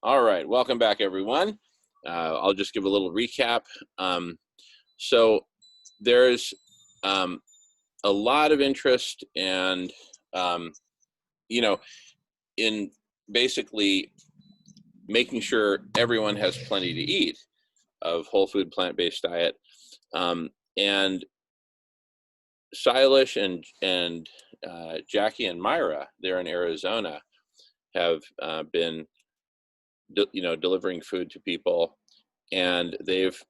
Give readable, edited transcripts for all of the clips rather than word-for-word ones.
All right, welcome back, everyone. I'll just give a little recap. So there's a lot of interest and, you know, in basically making sure everyone has plenty to eat of whole food, plant-based diet. And Silas and Jackie and Myra, they're in Arizona, have been delivering food to people, and they've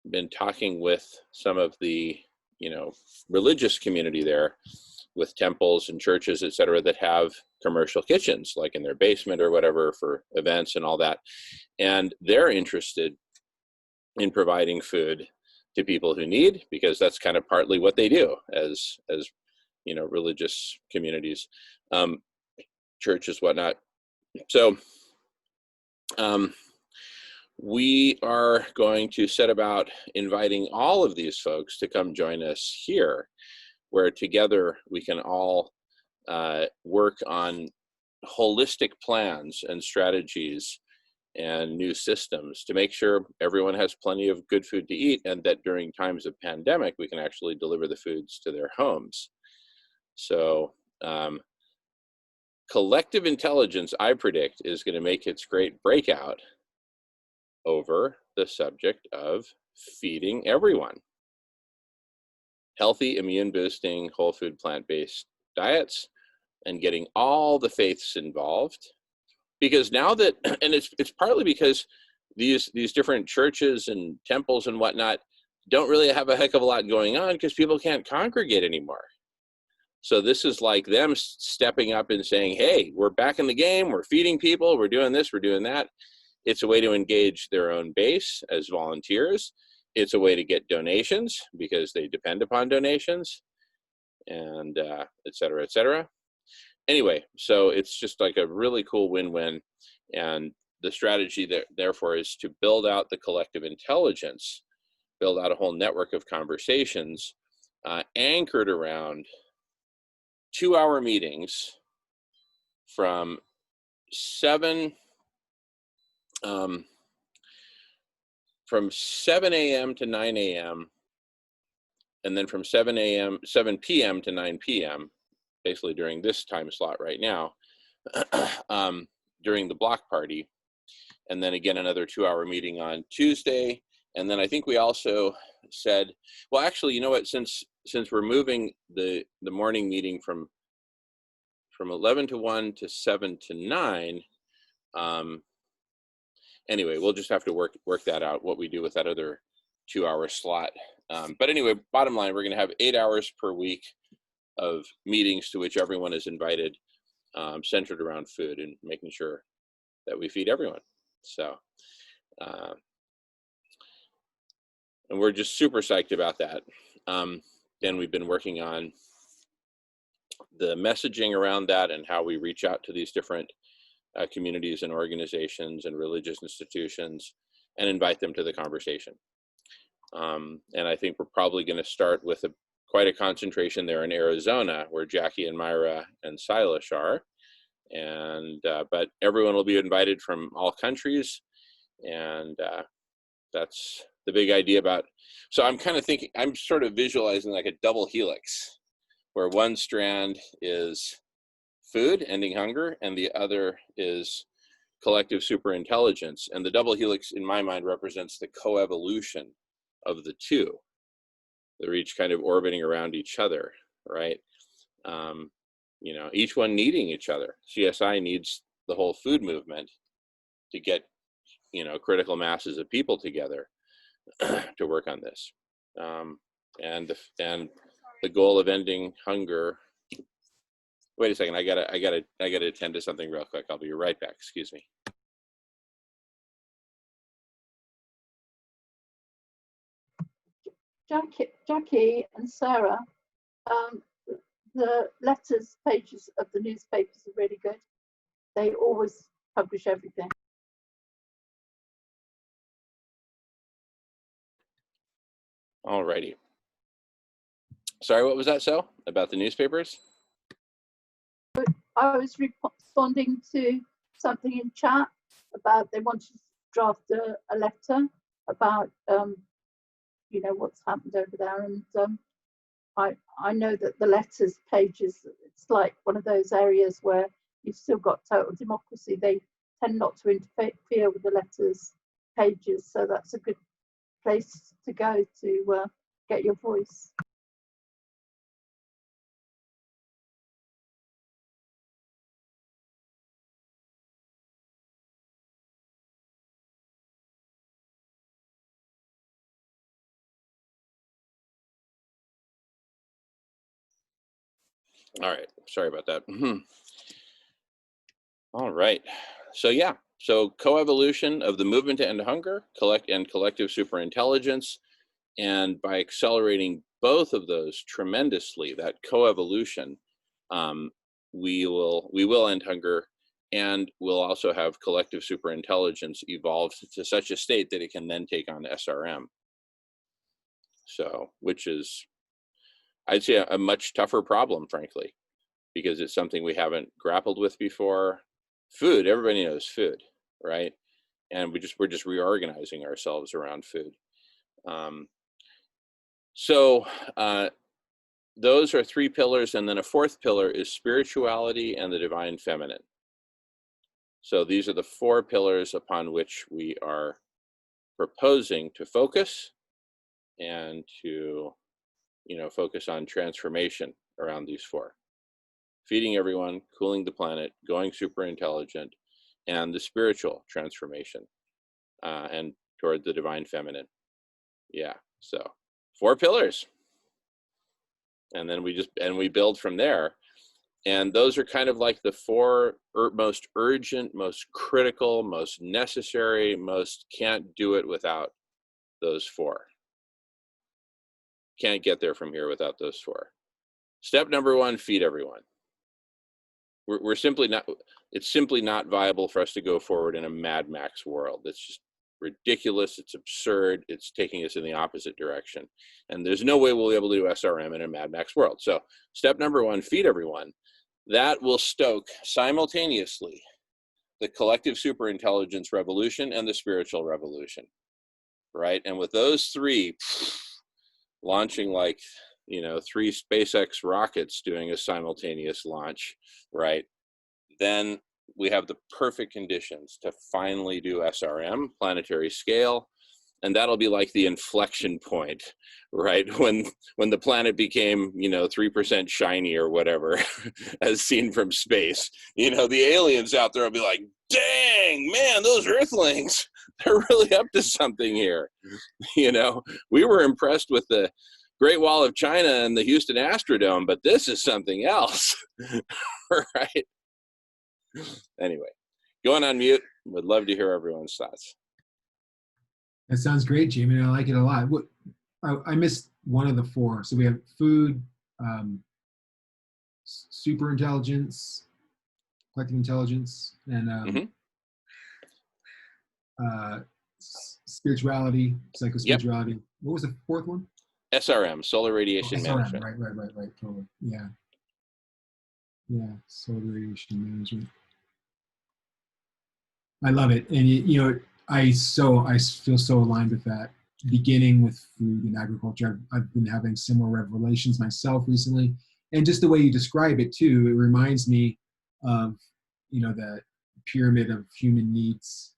been talking with some of the religious community there, with temples and churches, etc., that have commercial kitchens, like in their basement or whatever, for events and all that. And they're interested in providing food to people who need, because that's kind of partly what they do as religious communities, churches, whatnot. So we are going to set about inviting all of these folks to come join us here, where together we can all work on holistic plans and strategies and new systems to make sure everyone has plenty of good food to eat, and that during times of pandemic, we can actually deliver the foods to their homes. So collective intelligence, I predict, is going to make its great breakout over the subject of feeding everyone healthy, immune boosting, whole food, plant-based diets, and getting all the faiths involved. Because now that, and it's partly because these different churches and temples and whatnot don't really have a heck of a lot going on, because people can't congregate anymore. So this is like them stepping up and saying, hey, we're back in the game, we're feeding people, we're doing this, we're doing that. It's a way to engage their own base as volunteers. It's a way to get donations, because they depend upon donations, and et cetera, et cetera. Anyway, so it's just like a really cool win-win. And the strategy there, therefore, is to build out the collective intelligence, build out a whole network of conversations anchored around 2-hour meetings from 7 a.m. to 9 a.m. and then from 7 p.m. to 9 p.m., basically during this time slot right now, during the block party. And then again, another 2-hour meeting on Tuesday. And then I think we also said, well, actually, you know what, since we're moving the morning meeting from 11 to 1 to 7 to 9, anyway, we'll just have to work that out, what we do with that other 2-hour slot. But anyway, bottom line, we're going to have 8 hours per week of meetings to which everyone is invited, centered around food and making sure that we feed everyone. So, and we're just super psyched about that. And we've been working on the messaging around that and how we reach out to these different communities and organizations and religious institutions and invite them to the conversation. And I think we're probably going to start with quite a concentration there in Arizona, where Jackie and Myra and Silas are. And but everyone will be invited from all countries, and that's the big idea about. So I'm kind of thinking, I'm sort of visualizing like a double helix, where one strand is food, ending hunger, and the other is collective superintelligence. And the double helix, in my mind, represents the coevolution of the two. They're each kind of orbiting around each other, right? Each one needing each other. CSI needs the whole food movement to get, critical masses of people together to work on this. And the goal of ending hunger. Wait a second, I gotta attend to something real quick. I'll be right back. Excuse me. Jackie and Sarah, the letters pages of the newspapers are really good. They always publish everything. Alrighty. Sorry, what was that, so about the newspapers? I was responding to something in chat, about, they wanted to draft a letter about, you know, what's happened over there. And I know that the letters pages, it's like one of those areas where you've still got total democracy. They tend not to interfere with the letters pages. So that's a good place to go to get your voice. All right. Sorry about that. All right. So yeah. So coevolution of the movement to end hunger, collective superintelligence, and by accelerating both of those tremendously, that coevolution, we will end hunger, and we'll also have collective superintelligence evolve to such a state that it can then take on SRM. So, which is, I'd say, a much tougher problem, frankly, because it's something we haven't grappled with before. Food, everybody knows food, right? And we're just reorganizing ourselves around food. So those are three pillars, and then a fourth pillar is spirituality and the divine feminine. So these are the four pillars upon which we are proposing to focus, and to, you know, focus on transformation around these four: feeding everyone, cooling the planet, going super intelligent, and the spiritual transformation, and toward the divine feminine. Yeah, so 4 pillars. And then we build from there. And those are kind of like the 4 most urgent, most critical, most necessary, most can't do it without those 4. Can't get there from here without those 4. Step number 1, feed everyone. We're simply not, it's simply not viable for us to go forward in a Mad Max world. It's just ridiculous, it's absurd, it's taking us in the opposite direction. And there's no way we'll be able to do SRM in a Mad Max world. So step number 1, feed everyone. That will stoke simultaneously the collective superintelligence revolution and the spiritual revolution, right? And with those 3 launching like, you know, 3 SpaceX rockets doing a simultaneous launch, right? Then we have the perfect conditions to finally do SRM, planetary scale, and that'll be like the inflection point, right? When the planet became, you know, 3% shiny or whatever, as seen from space. You know, the aliens out there will be like, dang, man, those Earthlings, they're really up to something here. You know, we were impressed with the Great Wall of China and the Houston Astrodome, but this is something else, right? Anyway, going on mute. Would love to hear everyone's thoughts. That sounds great, Jamie. I like it a lot. I missed one of the 4. So we have food, super intelligence, collective intelligence, and spirituality, psychospirituality. Yep. What was the 4th one? SRM, solar radiation management. Right. Totally. Yeah. Solar radiation management. I love it, and you know, I feel so aligned with that. Beginning with food and agriculture, I've been having similar revelations myself recently, and just the way you describe it too, it reminds me of, you know, the pyramid of human needs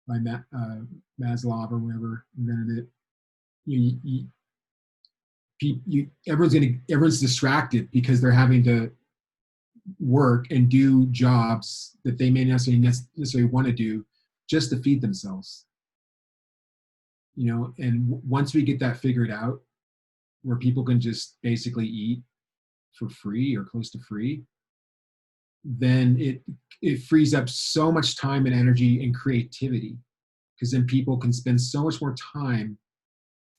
by Maslow or whoever invented it. Everyone's distracted because they're having to work and do jobs that they may not necessarily want to do just to feed themselves. You know, and once we get that figured out, where people can just basically eat for free or close to free, then it frees up so much time and energy and creativity, because then people can spend so much more time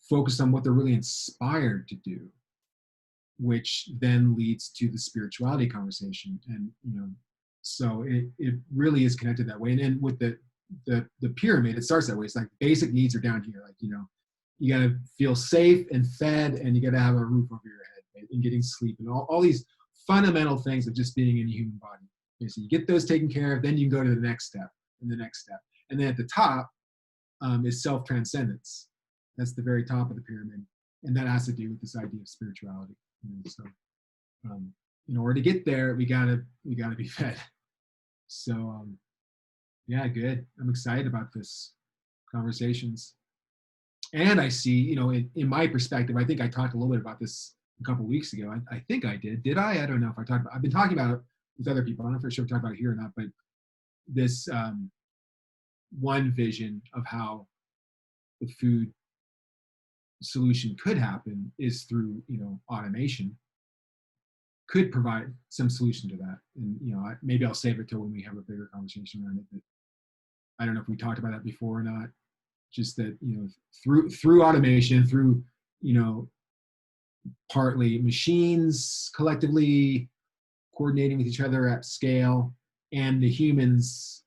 focused on what they're really inspired to do, which then leads to the spirituality conversation. And, you know, so it really is connected that way. And then with the pyramid, it starts that way. It's like basic needs are down here. Like, you know, you got to feel safe and fed, and you got to have a roof over your head and getting sleep, and all these fundamental things of just being in a human body. Okay, so you get those taken care of, then you can go to the next step. in the next step. And then at the top is self-transcendence. That's the very top of the pyramid. And that has to do with this idea of spirituality. So in order to get there, we gotta be fed. So yeah, good. I'm excited about this conversations. And I see, in my perspective, I think I talked a little bit about this a couple of weeks ago. I think I did. Did I? I don't know if I talked about. I've been talking about it with other people. I'm not for sure if I talked about it here or not. But this one vision of how the food solution could happen is through automation. Could provide some solution to that, and maybe I'll save it till when we have a bigger conversation around it. But I don't know if we talked about that before or not. Just that through automation, through partly machines collectively coordinating with each other at scale, and the humans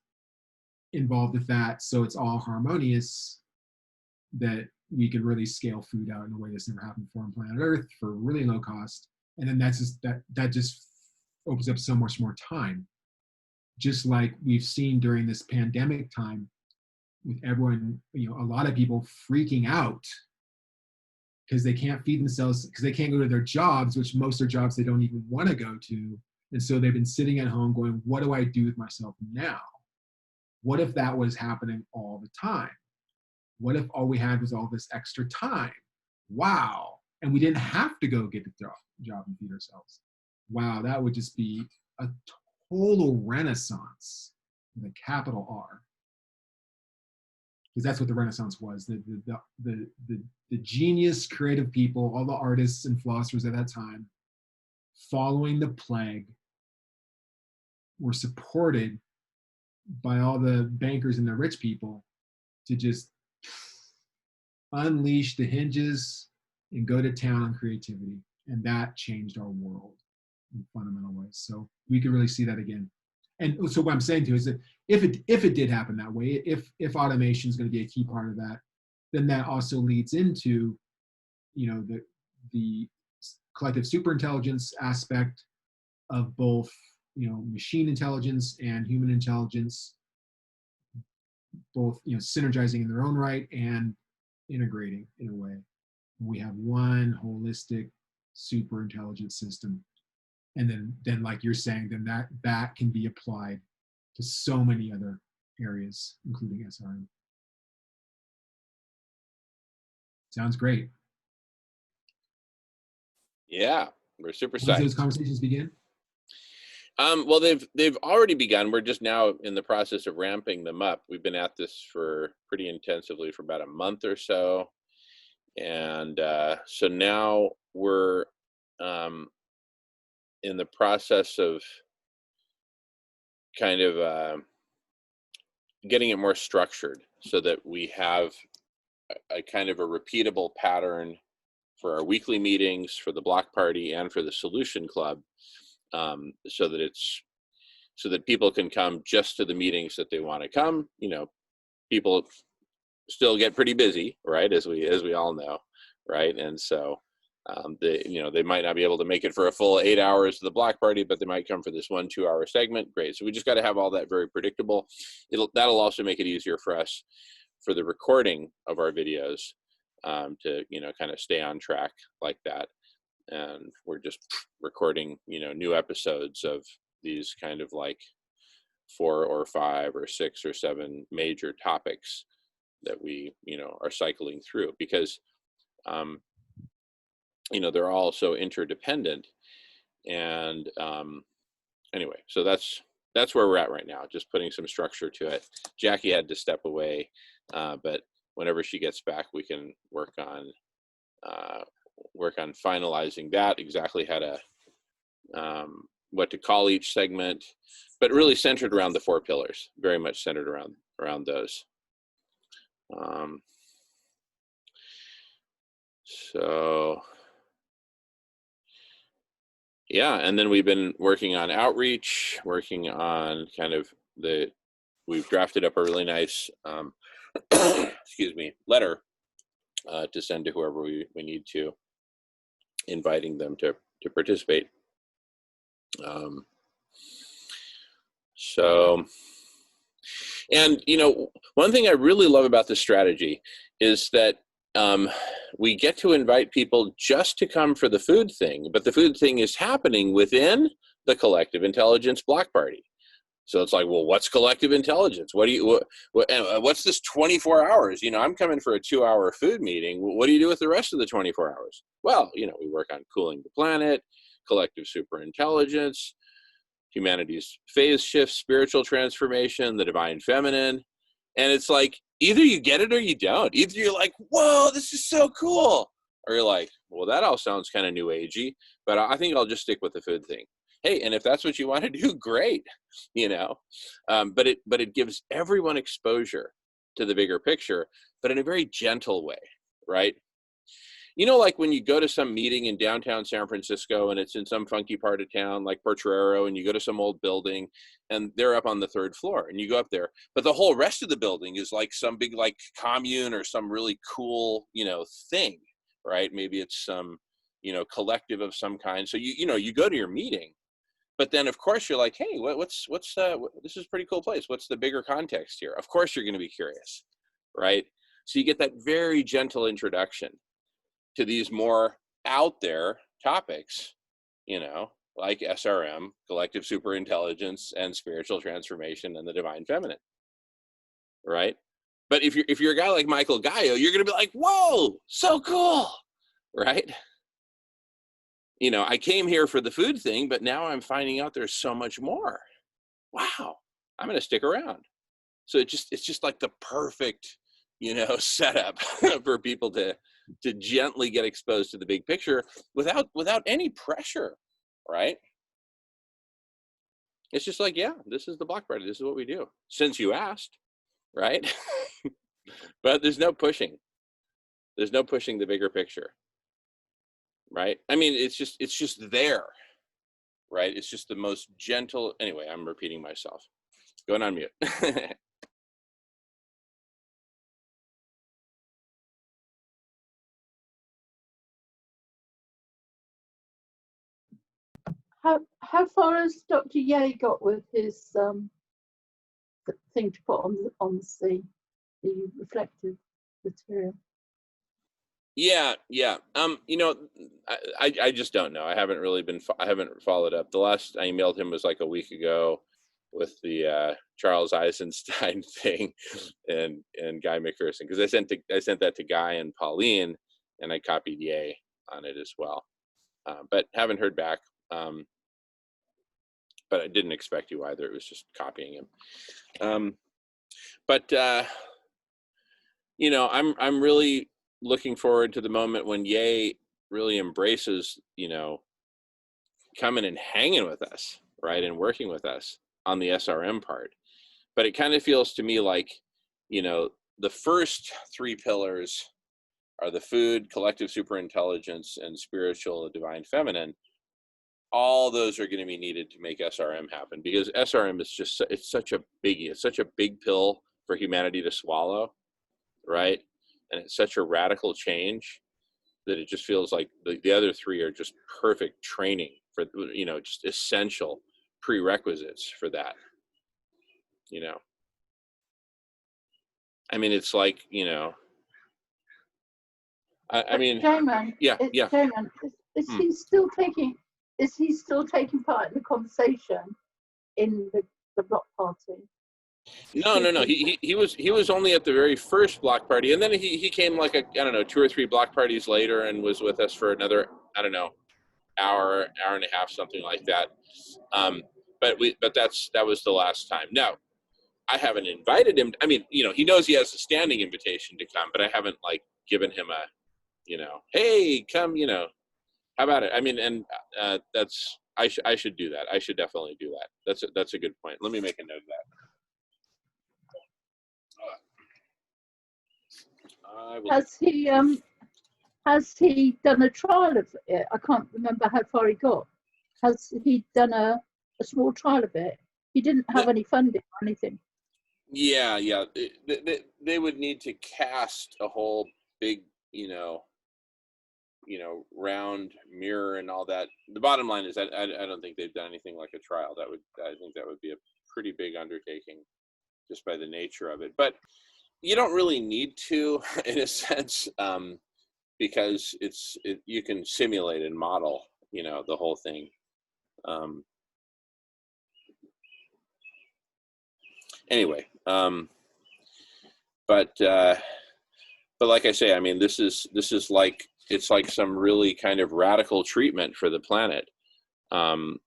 involved with that, so it's all harmonious, that we could really scale food out in a way that's never happened before on planet Earth for really low cost. And then that just opens up so much more time, just like we've seen during this pandemic time, with everyone, a lot of people freaking out because they can't feed themselves, because they can't go to their jobs, which most are jobs they don't even want to go to. And so they've been sitting at home going, what do I do with myself now? What if that was happening all the time? What if all we had was all this extra time? Wow. And we didn't have to go get a job and feed ourselves. Wow, that would just be a total renaissance with a capital R. Because that's what the Renaissance was. The genius, creative people, all the artists and philosophers at that time, following the plague, were supported by all the bankers and the rich people to just unleash the hinges and go to town on creativity. And that changed our world in fundamental ways. So we could really see that again. And so what I'm saying to you is that if it did happen that way, if automation is going to be a key part of that, then that also leads into, the collective superintelligence aspect of both, machine intelligence and human intelligence, both, synergizing in their own right and integrating in a way. We have one holistic super intelligent system. And then like you're saying, then that can be applied to so many other areas, including SRM. Sounds great. Yeah, we're super When psyched. those conversations begin? Well, they've already begun. We're just now in the process of ramping them up. We've been at this for pretty intensively for about a month or so. And so now we're in the process of kind of getting it more structured so that we have a kind of a repeatable pattern for our weekly meetings, for the block party, and for the solution club, so that people can come just to the meetings that they want to come. People still get pretty busy, right? As we all know, right? And so they might not be able to make it for a full 8 hours of the block party, but they might come for this 1 2 hour segment. Great. So we just got to have all that very predictable. That'll also make it easier for us for the recording of our videos, to kind of stay on track like that. And we're just recording new episodes of these kind of like 4 or 5 or 6 or 7 major topics that we are cycling through, because they're all so interdependent. And anyway, so that's where we're at right now, just putting some structure to it. Jackie had to step away, but whenever she gets back, we can work on finalizing that, exactly how to what to call each segment, but really centered around the 4 pillars, very much centered around those. So yeah, and then we've been working on outreach, working on we've drafted up a really nice excuse me, letter to send to whoever we need to, inviting them to participate. So And, you know, one thing I really love about this strategy is that we get to invite people just to come for the food thing, but the food thing is happening within the collective intelligence block party. So it's like, well, what's collective intelligence? What's this 24 hours? You know, I'm coming for a 2-hour food meeting. What do you do with the rest of the 24 hours? Well, you know, we work on cooling the planet, collective superintelligence, humanity's phase shift, spiritual transformation, the divine feminine. And it's like, either you get it or you don't. Either you're like, whoa, this is so cool. Or you're like, well, that all sounds kind of new agey, but I think I'll just stick with the food thing. Hey, and if that's what you want to do, great, you know. But it gives everyone exposure to the bigger picture, but in a very gentle way, right? You know, like when you go to some meeting in downtown San Francisco and it's in some funky part of town like Potrero, and you go to some old building and they're up on the 3rd floor and you go up there, but the whole rest of the building is like some big like commune or some really cool, you know, thing, right? Maybe it's some, you know, collective of some kind. So you know, you go to your meeting, but then of course you're like, hey, what's this is a pretty cool place. What's the bigger context here? Of course you're going to be curious, right? So you get that very gentle introduction to these more out there topics, you know, like SRM, collective superintelligence, and spiritual transformation and the divine feminine, right? But if you're a guy like Michael Gaio, you're going to be like, whoa, so cool, right? You know, I came here for the food thing, but now I'm finding out there's so much more. Wow, I'm going to stick around. So it's just like the perfect, you know, setup for people to gently get exposed to the big picture without any pressure, right? It's just like, yeah, this is the block party. This is what we do. Since you asked, right? But there's no pushing. There's no pushing the bigger picture, right? I mean, it's just there, right? It's just the most gentle. Anyway, I'm repeating myself. Going on mute. How far has Dr. Ye got with his thing to put on the reflective material? Yeah. You know, I just don't know. I haven't followed up. The last I emailed him was like a week ago with the Charles Eisenstein thing and Guy McPherson, because I sent that to Guy and Pauline, and I copied Ye on it as well. But haven't heard back. But I didn't expect you either. It was just copying him. But you know, I'm really looking forward to the moment when Ye really embraces, you know, coming and hanging with us, right, and working with us on the SRM part. But it kind of feels to me like, you know, the first 3 pillars are the food, collective superintelligence, and spiritual divine feminine. All those are going to be needed to make SRM happen, because SRM is just, it's such a biggie. It's such a big pill for humanity to swallow, right? And it's such a radical change that it just feels like the other 3 are just perfect training for, you know, just essential prerequisites for that, you know. I mean, it's like, you know, I mean, Jamen, yeah. Jamen, is he still taking part in the conversation in the block party? No. He was only at the very first block party, and then he came like I don't know, 2 or 3 block parties later, and was with us for another, I don't know, hour and a half, something like that. But that was the last time. No, I haven't invited him. I mean, you know, he knows he has a standing invitation to come, but I haven't like given him a, you know, hey, come, you know, how about it? I mean, and that's, I should do that. I should definitely do that. That's a good point. Let me make a note of that. Has he done a trial of it? I can't remember how far he got. Has he done a small trial of it? He didn't have any funding or anything. Yeah. They would need to cast a whole big, you know, round mirror and all that. The bottom line is that I don't think they've done anything like a trial. I think that would be a pretty big undertaking. just by the nature of it. But you don't really need to, in a sense, because you can simulate and model, the whole thing. Anyway, but like I say, I mean, this is like, it's like some really kind of radical treatment for the planet. But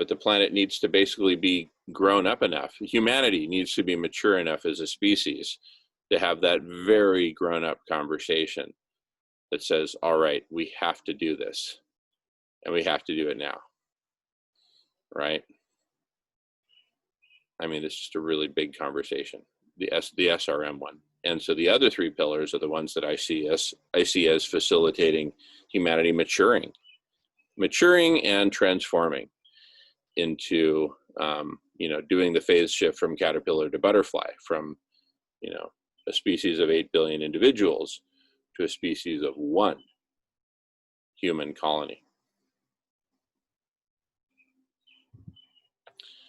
the planet needs to basically be grown up enough. Humanity needs to be mature enough as a species to have that very grown up conversation that says, all right, we have to do this, and we have to do it now. Right? I mean, it's just a really big conversation, the SRM one. And so the other three pillars are the ones that I see as facilitating humanity maturing and transforming into, doing the phase shift from caterpillar to butterfly, from, a species of 8 billion individuals to a species of 1 human colony.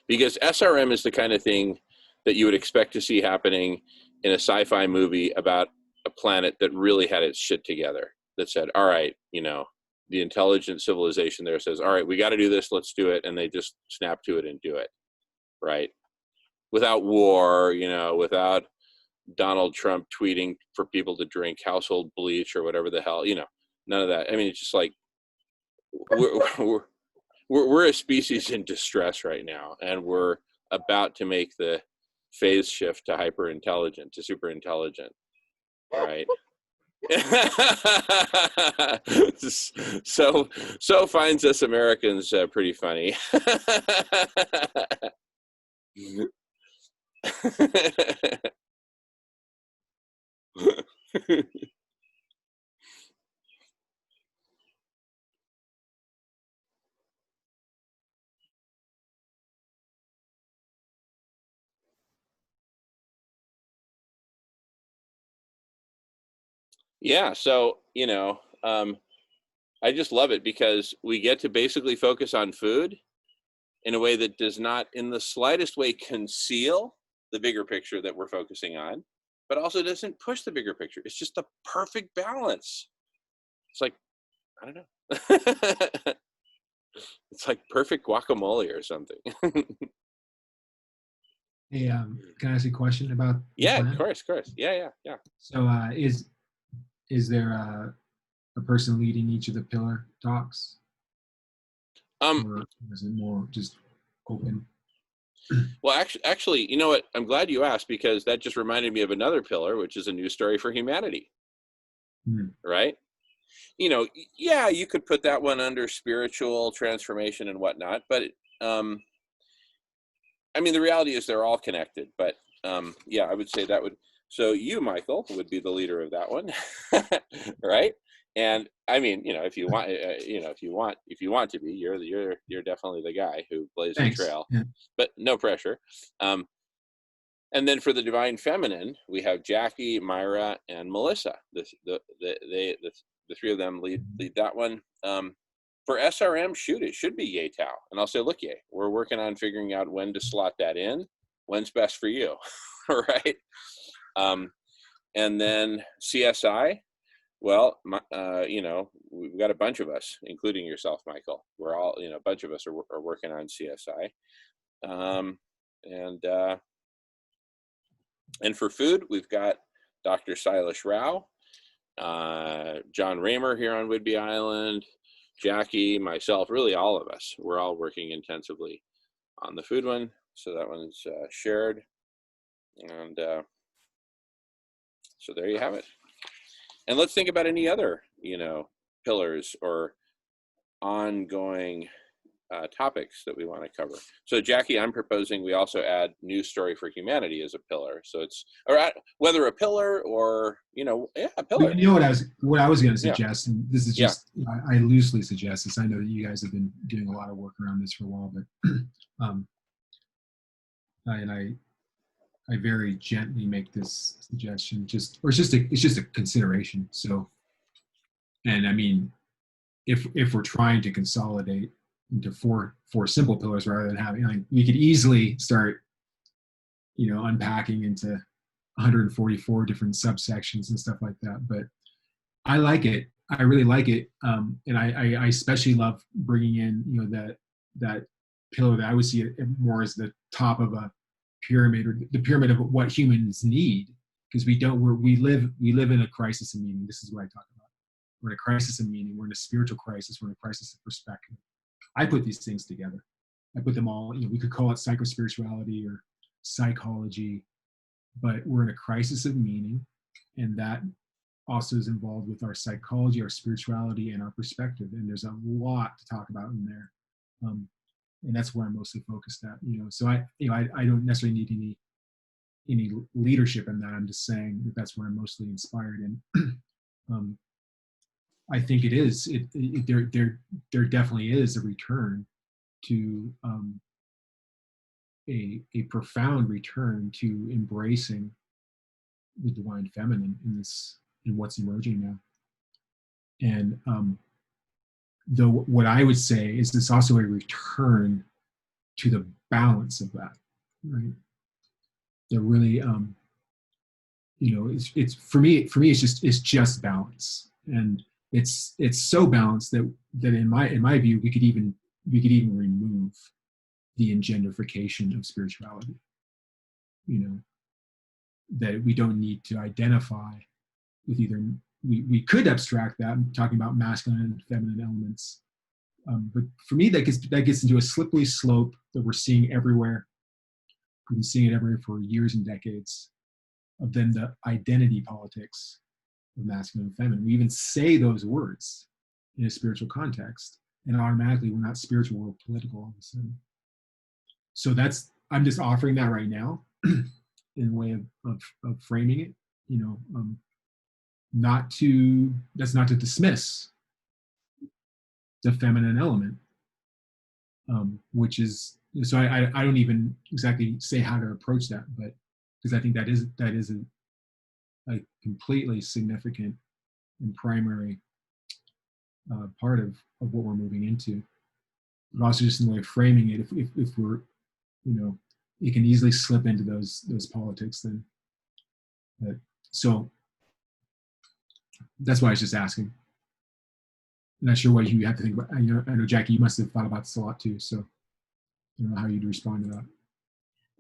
Because SRM is the kind of thing that you would expect to see happening in a sci-fi movie about a planet that really had its shit together, that said, all right, the intelligent civilization there says, all right, we got to do this, let's do it. And they just snap to it and do it, right? Without war, without Donald Trump tweeting for people to drink household bleach or whatever the hell, none of that. I mean, it's just like, we're a species in distress right now, and we're about to make the phase shift to hyper intelligent, to super intelligent, right? so finds us Americans pretty funny. Yeah, so I just love it because we get to basically focus on food in a way that does not in the slightest way conceal the bigger picture that we're focusing on, but also doesn't push the bigger picture. It's just the perfect balance. It's like, I don't know. It's like perfect guacamole or something. Hey, can I ask you a question about the Yeah, plan? of course. Yeah. So is there a person leading each of the pillar talks? Or is it more just open? Well, actually, you know what? I'm glad you asked, because that just reminded me of another pillar, which is a new story for humanity. Right? Yeah, you could put that one under spiritual transformation and whatnot, but I mean, the reality is they're all connected. But yeah, I would say that would. So you, Michael, would be the leader of that one, right? And I mean, if you want, if you want to be, you're definitely the guy who blazed the trail. Yeah. But no pressure. And then for the divine feminine, we have Jackie, Myra, and Melissa. The three of them lead that one. For SRM, it should be Yay Tao. And I'll say, look, Yay, we're working on figuring out when to slot that in. When's best for you, right? And then CSI, well, we've got a bunch of us, including yourself, Michael. We're all, a bunch of us are working on CSI. And for food, we've got Dr. Silas Rao, John Raymer here on Whidbey Island, Jackie, myself, really all of us. We're all working intensively on the food one. So that one's shared. And so there you have it. And let's think about any other, pillars or ongoing topics that we want to cover. So Jackie, I'm proposing we also add news story for humanity as a pillar. So it's, whether a pillar or, a pillar. You know what I was going to suggest, and this is just, I loosely suggest this. I know that you guys have been doing a lot of work around this for a while, but, and I very gently make this suggestion, it's just a consideration. So, and I mean, if we're trying to consolidate into four simple pillars rather than having, like, we could easily start, unpacking into 144 different subsections and stuff like that. But I like it. I really like it. And I especially love bringing in, that pillar that I would see it more as the top of a pyramid, or the pyramid of what humans need. Because we live in a crisis of meaning. This is what I talk about. We're in a crisis of meaning. We're in a spiritual crisis. We're in a crisis of perspective. I put these things together. I put them all, we could call it psychospirituality or psychology, but we're in a crisis of meaning. And that also is involved with our psychology, our spirituality, and our perspective. And there's a lot to talk about in there. And that's where I'm mostly focused at, So I don't necessarily need any leadership in that. I'm just saying that that's where I'm mostly inspired. And I think it is. There definitely is a return to a profound return to embracing the divine feminine in what's emerging now. And though what I would say is it's also a return to the balance of that, right? They're really, it's for me it's just balance, and it's so balanced that in my view we could even remove the engenderification of spirituality. That we don't need to identify with either. We could abstract that, talking about masculine and feminine elements, but for me that gets into a slippery slope that we're seeing everywhere. We've been seeing it everywhere for years and decades, of then the identity politics of masculine and feminine. We even say those words in a spiritual context, and automatically we're not spiritual, we're political all of a sudden. So I'm just offering that right now in a way of framing it, that's not to dismiss the feminine element, which is, so I don't even exactly say how to approach that, but because I think that is a completely significant and primary part of what we're moving into. But also just in the way of framing it, if we're, it can easily slip into those politics then. So that's why I was just asking. I'm not sure what you have to think about. I know, Jackie, you must have thought about this a lot too, so I don't know how you'd respond to that.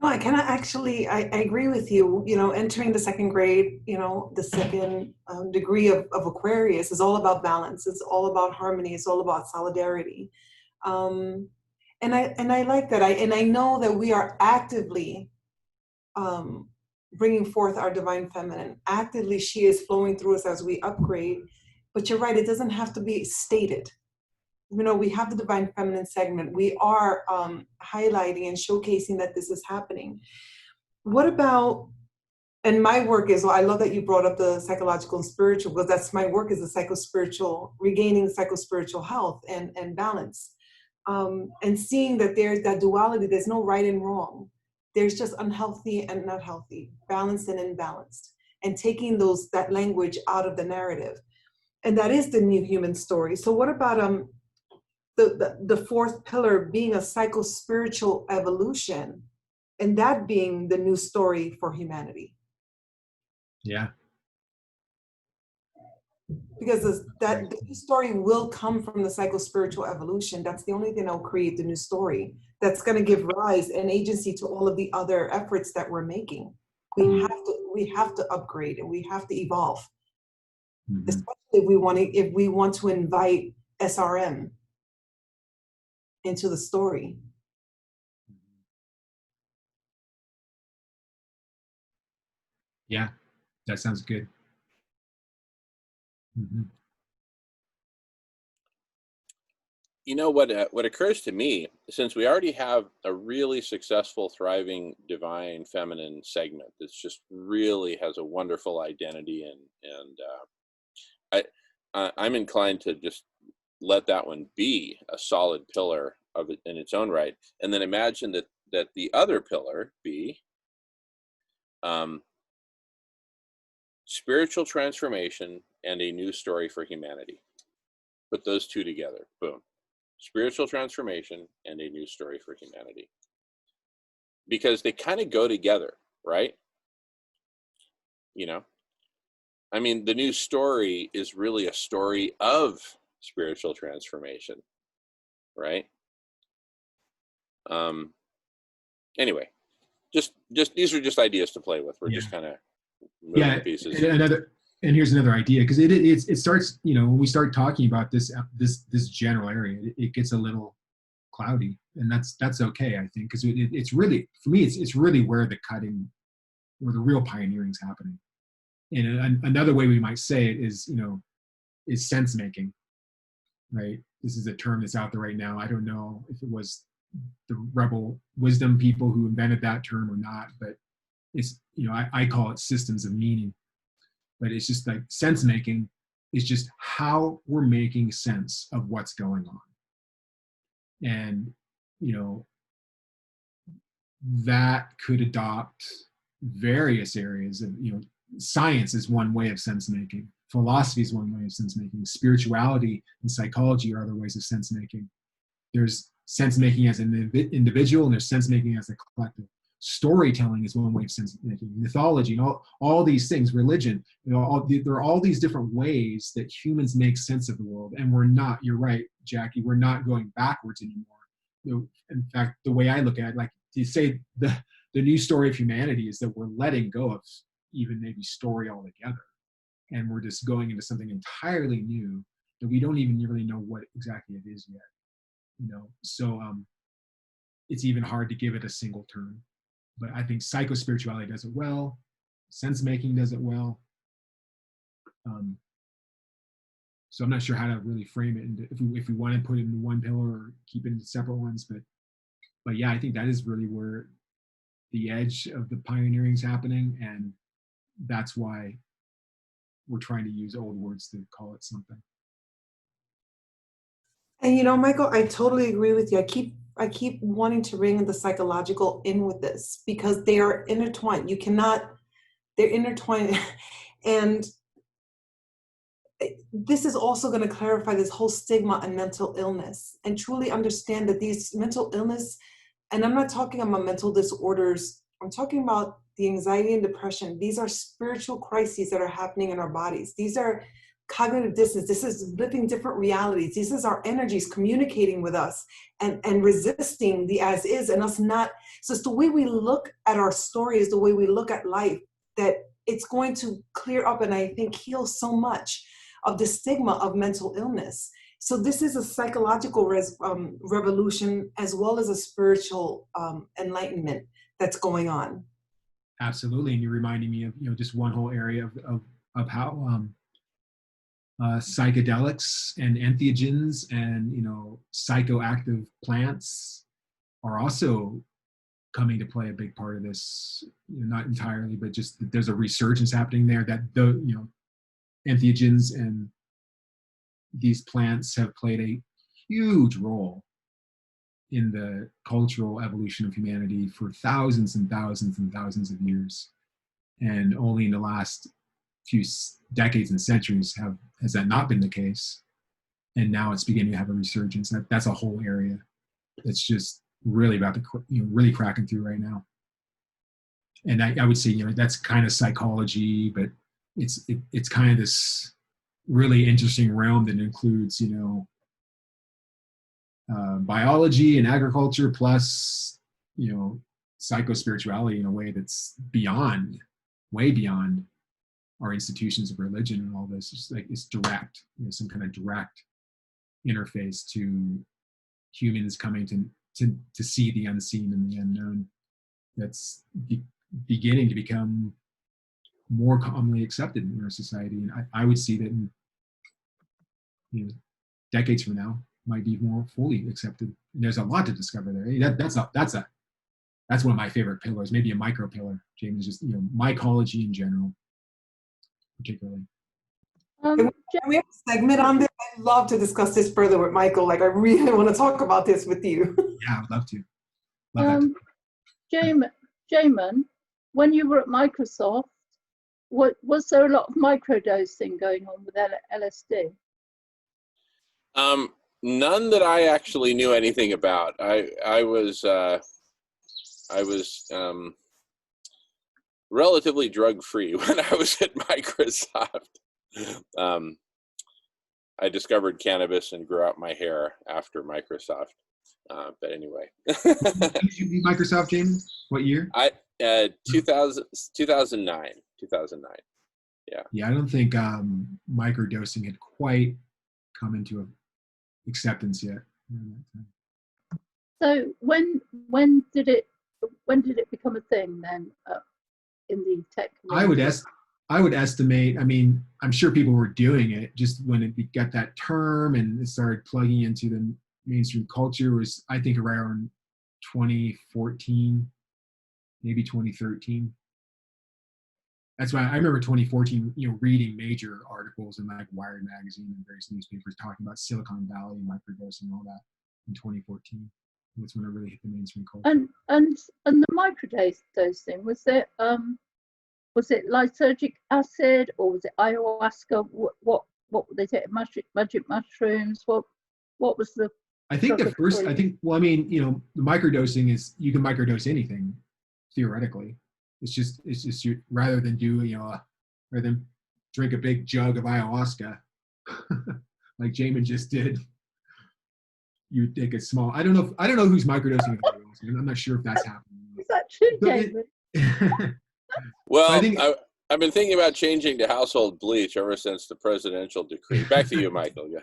No, I kind of actually, I agree with you. Entering the second grade, the second degree of Aquarius is all about balance. It's all about harmony. It's all about solidarity. And I like that. I know that we are actively bringing forth our divine feminine. Actively, she is flowing through us as we upgrade. But you're right, it doesn't have to be stated. We have the divine feminine segment. We are highlighting and showcasing that this is happening. What about, and my work is, I love that you brought up the psychological and spiritual, because that's my work, is the psychospiritual, regaining psychospiritual health and balance. And seeing that there's that duality, there's no right and wrong. There's just unhealthy and not healthy, balanced and imbalanced, and taking that language out of the narrative. And that is the new human story. So what about the fourth pillar being a psychospiritual evolution, and that being the new story for humanity? Yeah. Because the new story will come from the psychospiritual evolution. That's the only thing that will create the new story. That's going to give rise and agency to all of the other efforts that we're making. We have to upgrade, and we have to evolve. Mm-hmm. Especially if we want to invite SRM into the story. Yeah, that sounds good. Mm-hmm. What occurs to me, since we already have a really successful, thriving divine feminine segment that's just really has a wonderful identity, and I'm inclined to just let that one be a solid pillar of it in its own right, and then imagine that the other pillar be spiritual transformation and a new story for humanity. Put those two together, boom. spiritual transformation and a new story for humanity. Because they kind of go together, right? You know, I mean, the new story is really a story of spiritual transformation, right? Anyway, just these are just ideas to play with. We're just kind of moving the pieces. And here's another idea, because it starts, you know, when we start talking about this general area, it gets a little cloudy, and that's okay, I think, because it's really, for me, it's really where the real pioneering is happening. And another way we might say it is, you know, is sense making, right? This is a term that's out there right now. I don't know if it was the rebel wisdom people who invented that term or not, but it's, you know, I call it systems of meaning. But it's just like sense making is just how we're making sense of what's going on. And, you know, that could adopt various areas of, you know, science is one way of sense making. Philosophy is one way of sense making. Spirituality and psychology are other ways of sense making. There's sense making as an individual, and there's sense making as a collective. Storytelling is one way of sense making. Mythology and all these things, religion, you know, there are all these different ways that humans make sense of the world. And we're not, you're right, Jackie, we're not going backwards anymore. You know, in fact, the way I look at it, like you say, the new story of humanity is that we're letting go of even maybe story altogether. And we're just going into something entirely new that we don't even really know what exactly it is yet. You know, so it's even hard to give it a single term. But I think psychospirituality does it well. Sense making does it well. So I'm not sure how to really frame it into, if we want to put it into one pillar or keep it into separate ones. But yeah, I think that is really where the edge of the pioneering is happening, and that's why we're trying to use old words to call it something. And you know, Michael, I totally agree with you. I keep wanting to bring the psychological in with this because they are intertwined. They're intertwined. And this is also going to clarify this whole stigma and mental illness, and truly understand that these mental illness, and I'm not talking about mental disorders, I'm talking about the anxiety and depression. These are spiritual crises that are happening in our bodies. These are cognitive dissonance. This is living different realities. This is our energies communicating with us and resisting the as is, and us not. So it's the way we look at our story, is the way we look at life, that it's going to clear up and I think heal so much of the stigma of mental illness. So this is a psychological revolution as well as a spiritual enlightenment that's going on. Absolutely, and you're reminding me of, you know, just one whole area of how psychedelics and enthiegens and, you know, psychoactive plants are also coming to play a big part of this. You know, not entirely, but just there's a resurgence happening there that the, you know, enthiegens and these plants have played a huge role in the cultural evolution of humanity for thousands and thousands and thousands of years. And only in the last few decades and centuries has that not been the case. And now it's beginning to have a resurgence. That's a whole area that's just really about to, you know, really cracking through right now. And I would say, you know, that's kind of psychology, but it's kind of this really interesting realm that includes, you know, biology and agriculture, plus, you know, psychospirituality in a way that's way beyond our institutions of religion and all this. It's like it's direct, you know, some kind of direct interface to humans coming to see the unseen and the unknown. That's beginning to become more commonly accepted in our society, and I would see that in, you know, decades from now might be more fully accepted. And there's a lot to discover there. That's one of my favorite pillars, maybe a micro pillar, James, just, you know, mycology in general, particularly. Can we have a segment on this? I'd love to discuss this further with Michael. Like, I really want to talk about this with you. Yeah, I'd love to. Love that. Jamen, when you were at Microsoft, was there a lot of microdosing going on with LSD? None that I actually knew anything about. I was relatively drug-free when I was at Microsoft. I discovered cannabis and grew out my hair after Microsoft. But anyway. When did you leave Microsoft, James? What year? 2009. Yeah. Yeah, I don't think microdosing had quite come into acceptance yet. So when did it become a thing then in the tech community? I would estimate. I mean, I'm sure people were doing it. Just when it got that term and it started plugging into the mainstream culture was, I think, around 2014, maybe 2013. That's why I remember 2014, reading major articles in like Wired magazine and various newspapers talking about Silicon Valley and microdosing and all that in 2014. That's when it really hit the mainstream culture. And the microdosing, was it lysergic acid or was it ayahuasca? What were they taking? Magic mushrooms? What was the? I think the microdosing is, you can microdose anything theoretically. It's just rather than drink a big jug of ayahuasca like Jamen just did, you take a small. I don't know who's microdosing ayahuasca. I'm not sure if that's happening. Is that true, David? Well, I've been thinking about changing to household bleach ever since the presidential decree. Back to you, Michael. Yeah.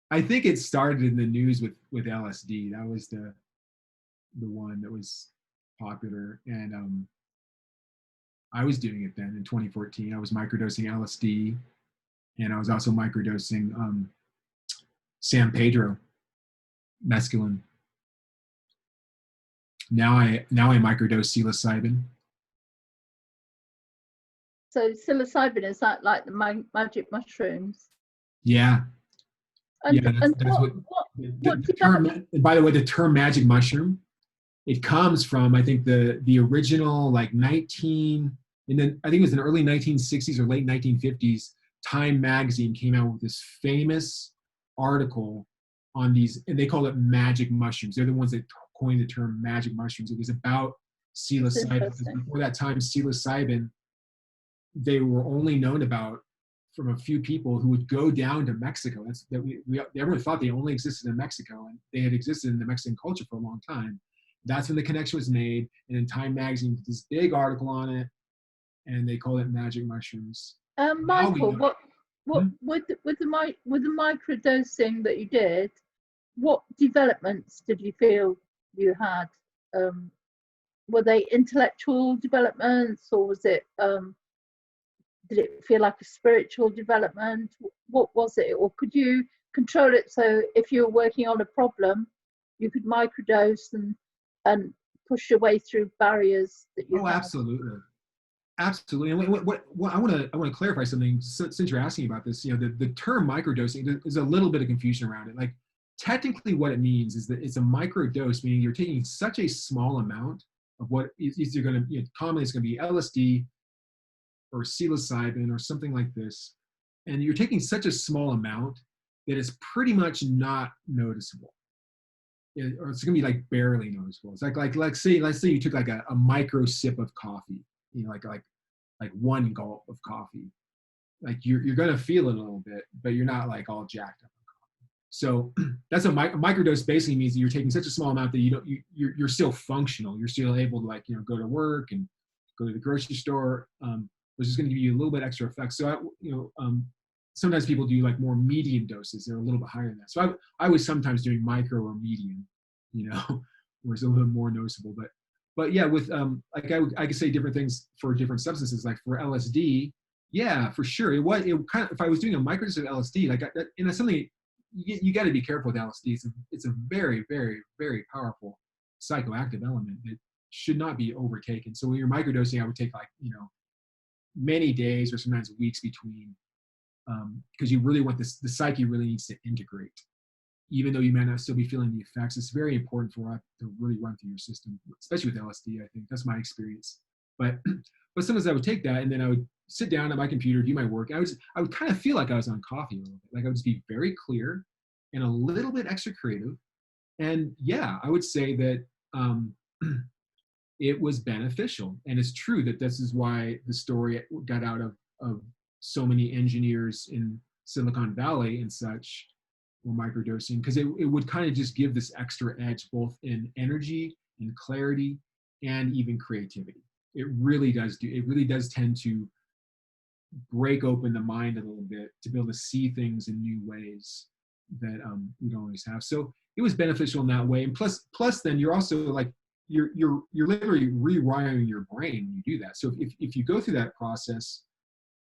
I think it started in the news with LSD. That was the one that was popular, and I was doing it then in 2014. I was microdosing LSD, and I was also microdosing San Pedro mescaline. Now I microdose psilocybin. So psilocybin, is that like the magic mushrooms? Yeah. And that's what the term. And by the way, the term magic mushroom, it comes from, I think, the original I think it was in the early 1960s or late 1950s. Time magazine came out with this famous article on these, and they called it magic mushrooms. They're the ones that coined the term magic mushrooms. It was about psilocybin. Before that time, psilocybin, they were only known about from a few people who would go down to Mexico. Everyone thought they only existed in Mexico, and they had existed in the Mexican culture for a long time. That's when the connection was made, and in Time magazine did this big article on it, and they called it magic mushrooms. Michael, with the microdosing that you did, what developments did you feel you had? Were they intellectual developments, or was it? Did it feel like a spiritual development? What was it? Or could you control it so if you were working on a problem, you could microdose and push your way through barriers that you had? Absolutely. Absolutely. And what I want to clarify something since you're asking about this. The term microdosing, is a little bit of confusion around it. Like, technically what it means is that it's a microdose, meaning you're taking such a small amount of what is either going to, commonly it's going to be LSD or psilocybin or something like this, and you're taking such a small amount that it's pretty much not noticeable, or it's gonna be like barely noticeable. It's like let's say you took like a micro sip of coffee, like one gulp of coffee, like you're gonna feel it a little bit, but you're not like all jacked up on coffee. So that's a microdose. Basically means that you're taking such a small amount that you're still functional. You're still able to go to work and go to the grocery store. Which is going to give you a little bit extra effect. So, sometimes people do like more medium doses. They're a little bit higher than that. So I was sometimes doing micro or medium, where it's a little bit more noticeable. But yeah, with I could say different things for different substances. Like for LSD, yeah, for sure. It kind of, if I was doing a microdose of LSD, and that's something you got to be careful with LSD. It's a very, very, very powerful psychoactive element that should not be overtaken. So when you're microdosing, I would take many days or sometimes weeks between, because you really want the psyche really needs to integrate, even though you might not still be feeling the effects. It's very important for it to really run through your system, especially with LSD. I think that's my experience. But sometimes I would take that, and then I would sit down at my computer, do my work. I would kind of feel like I was on coffee a little bit. Like I would just be very clear and a little bit extra creative. And yeah, I would say that it was beneficial. And it's true that this is why the story got out of so many engineers in Silicon Valley and such were microdosing, because it would kind of just give this extra edge, both in energy and clarity and even creativity. It really does tend to break open the mind a little bit to be able to see things in new ways that we don't always have. So it was beneficial in that way. And plus then you're also like, you're literally rewiring your brain when you do that. So if you go through that process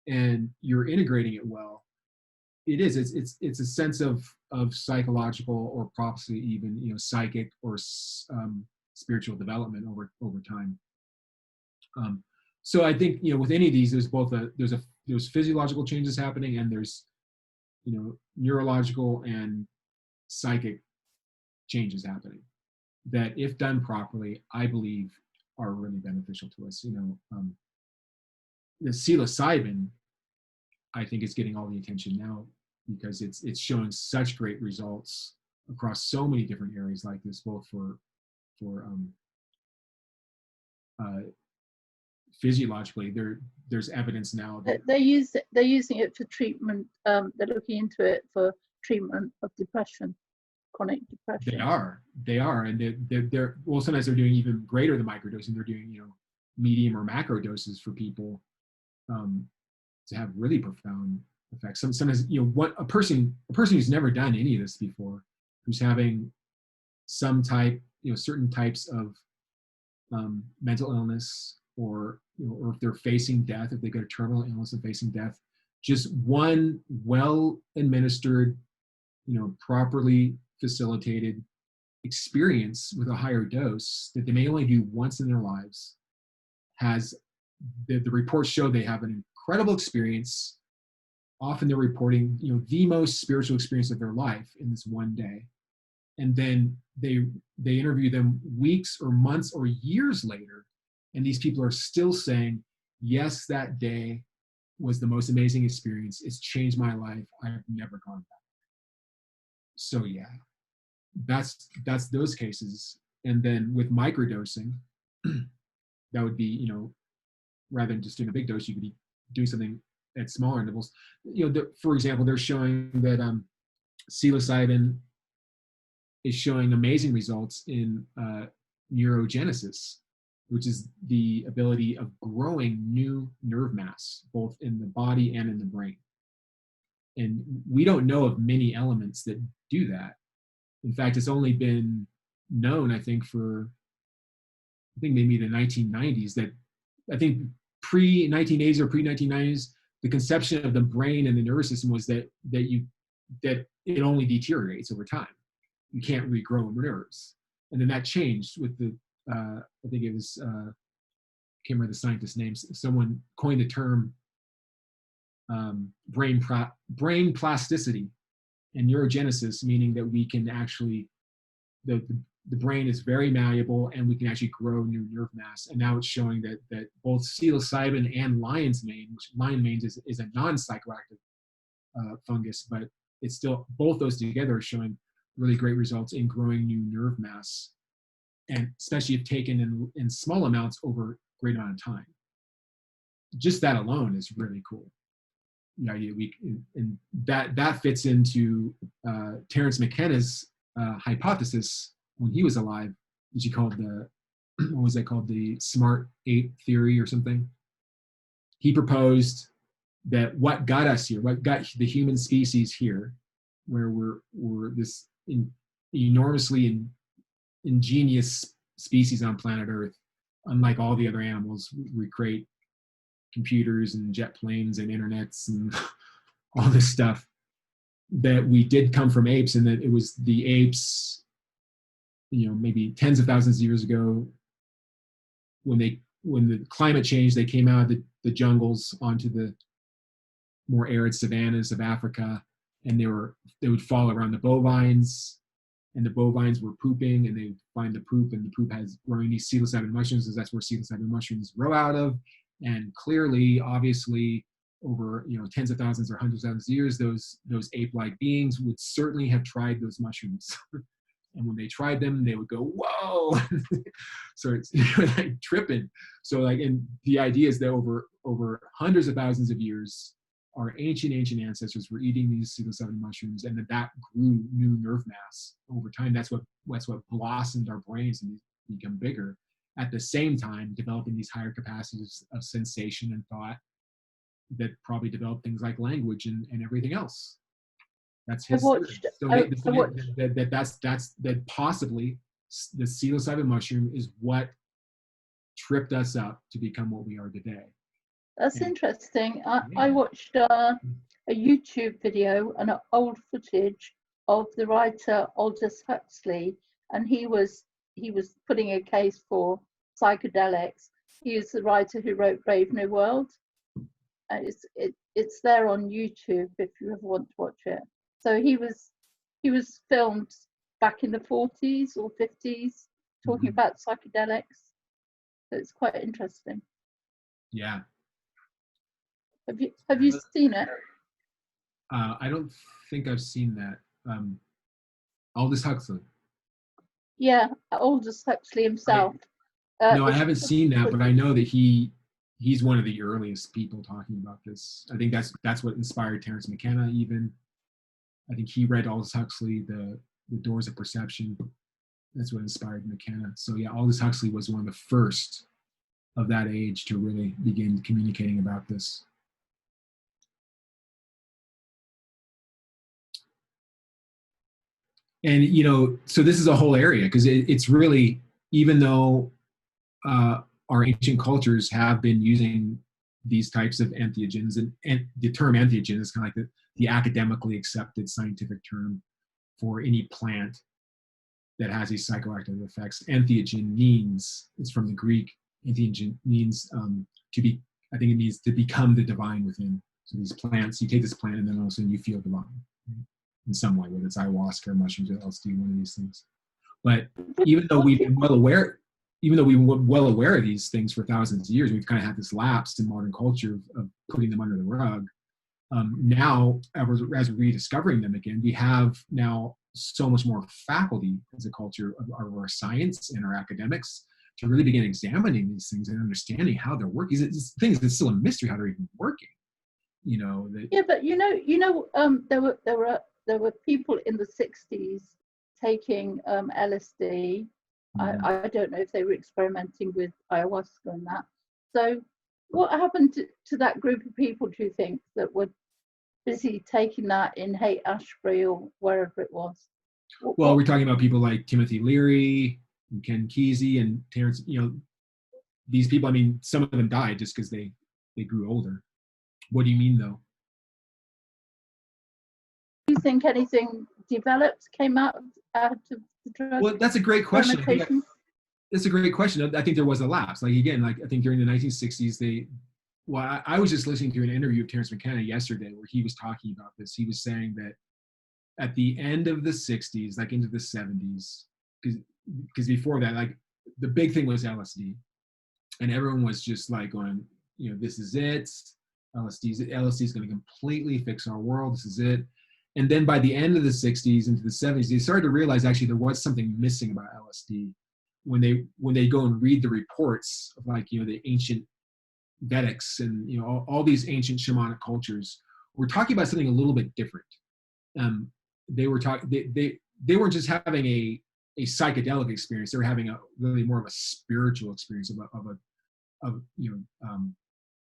and you're integrating it well, it's a sense of psychological, or possibly even psychic or spiritual development over time. So I think with any of these, there's both there's physiological changes happening, and there's neurological and psychic changes happening that, if done properly, I believe are really beneficial to us. The psilocybin, I think, is getting all the attention now because it's showing such great results across so many different areas like this, both for physiologically. There's evidence now that they're using it for treatment. They're looking into it for treatment of depression, chronic depression. They are, and they're well, sometimes they're doing even greater than microdosing. They're doing medium or macro doses for people to have really profound effects. Sometimes a person who's never done any of this before, who's having some type, certain types of mental illness, or if they're facing death, if they got a terminal illness and facing death, just one well administered, properly facilitated experience with a higher dose that they may only do once in their lives has the reports show they have an incredible experience. Often they're reporting the most spiritual experience of their life in this one day, and then they interview them weeks or months or years later, and these people are still saying, yes, that day was the most amazing experience. It's changed my life. I've never gone back. So yeah, that's those cases. And then with microdosing, that would be, rather than just doing a big dose, you could be doing something at smaller intervals. For example, they're showing that psilocybin is showing amazing results in neurogenesis, which is the ability of growing new nerve mass, both in the body and in the brain. And we don't know of many elements that do that. In fact, it's only been known, I think maybe the 1990s, that I think pre-1980s or pre-1990s, the conception of the brain and the nervous system was that it only deteriorates over time. You can't regrow nerves. And then that changed with I think it was, I can't remember the scientist's name, someone coined the term brain plasticity and neurogenesis, meaning that we can actually, the brain is very malleable and we can actually grow new nerve mass. And now it's showing that both psilocybin and lion's mane, which lion mane is a non-psychoactive fungus, but it's still, both those together are showing really great results in growing new nerve mass, and especially if taken in small amounts over a great amount of time. Just that alone is really cool. And that fits into Terrence McKenna's hypothesis when he was alive, which he called the smart ape theory or something. He proposed that what got us here, what got the human species here, where we're this enormously ingenious species on planet Earth, unlike all the other animals, we create computers and jet planes and internets and all this stuff, that we did come from apes, and that it was the apes, maybe tens of thousands of years ago, when the climate changed, they came out of the jungles onto the more arid savannas of Africa, and they would fall around the bovines, and the bovines were pooping, and they would find the poop, and the poop has growing these psilocybin mushrooms, because that's where psilocybin mushrooms grow out of. And clearly, obviously, over tens of thousands or hundreds of thousands of years, those ape-like beings would certainly have tried those mushrooms. And when they tried them, they would go, whoa! So it's like tripping. So like, and the idea is that over hundreds of thousands of years, our ancient ancestors were eating these psilocybin mushrooms, and that grew new nerve mass over time. That's what blossomed our brains and become bigger. At the same time, developing these higher capacities of sensation and thought that probably developed things like language and everything else. That's his. That possibly the psilocybin mushroom is what tripped us up to become what we are today. That's interesting. I watched a YouTube video and an old footage of the writer Aldous Huxley, and he was putting a case for psychedelics. He is the writer who wrote Brave New World. It's there on YouTube if you ever want to watch it. So he was filmed back in the 40s or 50s talking about psychedelics. So it's quite interesting. Yeah. Have you seen it? I don't think I've seen that. Aldous Huxley. Yeah, Aldous Huxley himself. No, I haven't seen that, but I know that he's one of the earliest people talking about this. I think that's what inspired Terrence McKenna. Even I think he read Aldous Huxley, the Doors of Perception. That's what inspired McKenna. So yeah, Aldous Huxley was one of the first of that age to really begin communicating about this. And so this is a whole area, because it's really, even though our ancient cultures have been using these types of entheogens, and the term entheogen is kind of like the academically accepted scientific term for any plant that has these psychoactive effects. Entheogen means, it's from the Greek, entheogen means I think it means to become the divine within. So these plants, you take this plant and then all of a sudden you feel divine in some way, whether it's ayahuasca or mushrooms or LSD, one of these things. But even though we've been well aware of these things for thousands of years, we've kind of had this lapse in modern culture of putting them under the rug. Now, as we're rediscovering them again, we have now so much more faculty as a culture of our science and our academics to really begin examining these things and understanding how they're working. It's things that's still a mystery how they're even working. Yeah, but there were people in the 60s taking LSD. I don't know if they were experimenting with ayahuasca and that. So what happened to that group of people, do you think, that were busy taking that in Haight-Ashbury or wherever it was? Well, we're talking about people like Timothy Leary and Ken Kesey and Terrence. These people, I mean, some of them died just because they grew older. What do you mean, though? Do you think anything developed came out of the drug? Well, that's a great question. That's a great question. I think there was a lapse. Like, again, like I think during the 1960s, I was just listening to an interview of Terrence McKenna yesterday where he was talking about this. He was saying that at the end of the 60s, like into the 70s, because before that, like the big thing was LSD. And everyone was just like going, this is it. LSD is going to completely fix our world. This is it. And then by the end of the 60s into the 70s, they started to realize actually there was something missing about LSD. When they go and read the reports of like, the ancient Vedics and, all these ancient shamanic cultures, we're talking about something a little bit different. They weren't just having a psychedelic experience. They were having a really more of a spiritual experience of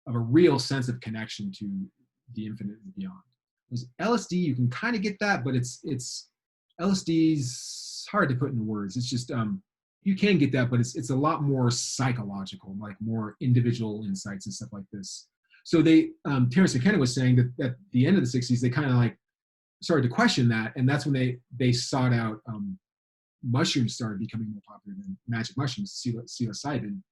a real sense of connection to the infinite and beyond. With LSD, you can kind of get that, but LSD's hard to put into words. It's just you can get that, but it's a lot more psychological, like more individual insights and stuff like this. So Terrence McKenna was saying that at the end of the 60s, they kind of like started to question that, and that's when they sought out mushrooms started becoming more popular than magic mushrooms, psilocybin,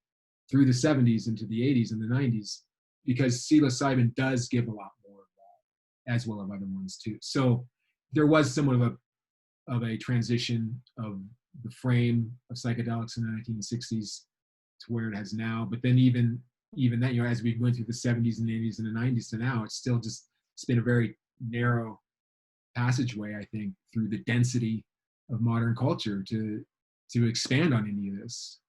through the 70s into the 80s and the 90s, because psilocybin does give a lot more of that, as well as other ones too. So there was somewhat of a transition of the frame of psychedelics in the 1960s to where it has now. But then even even that, as we went through the 70s and 80s and the 90s to now, it's been a very narrow passageway, I think, through the density of modern culture to expand on any of this.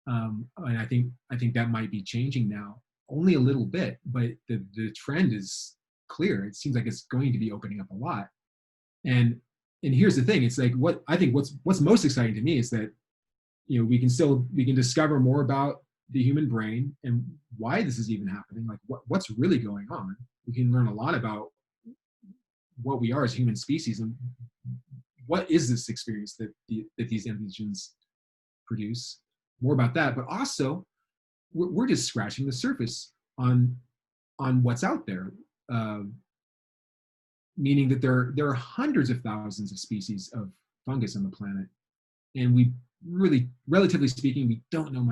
And I think that might be changing now, only a little bit, but the trend is clear. It seems like it's going to be opening up a lot. And here's the thing: it's like what's most exciting to me is that we can discover more about the human brain and why this is even happening. Like what's really going on. We can learn a lot about what we are as human species and what is this experience that these entheogens produce. More about that, but also we're just scratching the surface on what's out there. Meaning that there are hundreds of thousands of species of fungus on the planet, and we really, relatively speaking, we don't know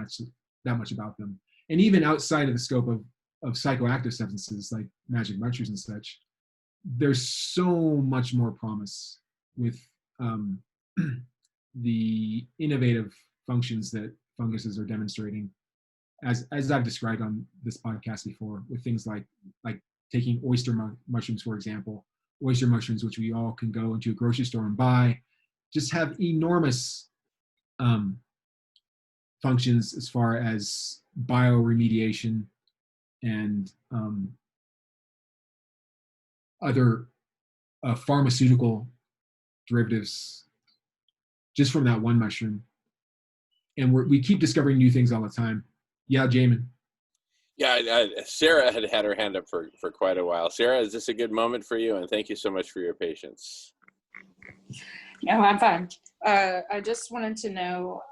that much about them. And even outside of the scope of psychoactive substances like magic mushrooms and such, there's so much more promise with the innovative functions that funguses are demonstrating, as I've described on this podcast before, with things like taking oyster mushrooms, for example. Oyster mushrooms, which we all can go into a grocery store and buy, just have enormous functions as far as bioremediation and other pharmaceutical derivatives just from that one mushroom. And we keep discovering new things all the time. Yeah, Jamen. Yeah, Sarah had her hand up for quite a while. Sarah, is this a good moment for you? And thank you so much for your patience. No, I'm fine. I just wanted to know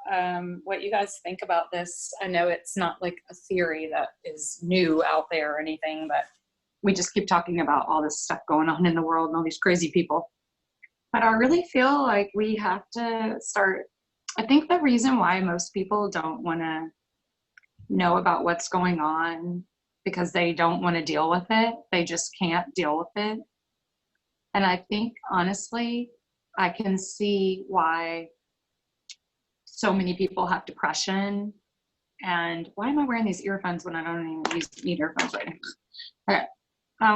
what you guys think about this. I know it's not like a theory that is new out there or anything, but we just keep talking about all this stuff going on in the world and all these crazy people. But I really feel like we have to start. I think the reason why most people don't want to know about what's going on because they don't want to deal with it. They just can't deal with it. And I think, honestly, I can see why so many people have depression. And why am I wearing these earphones when I don't even need earphones right now? Okay.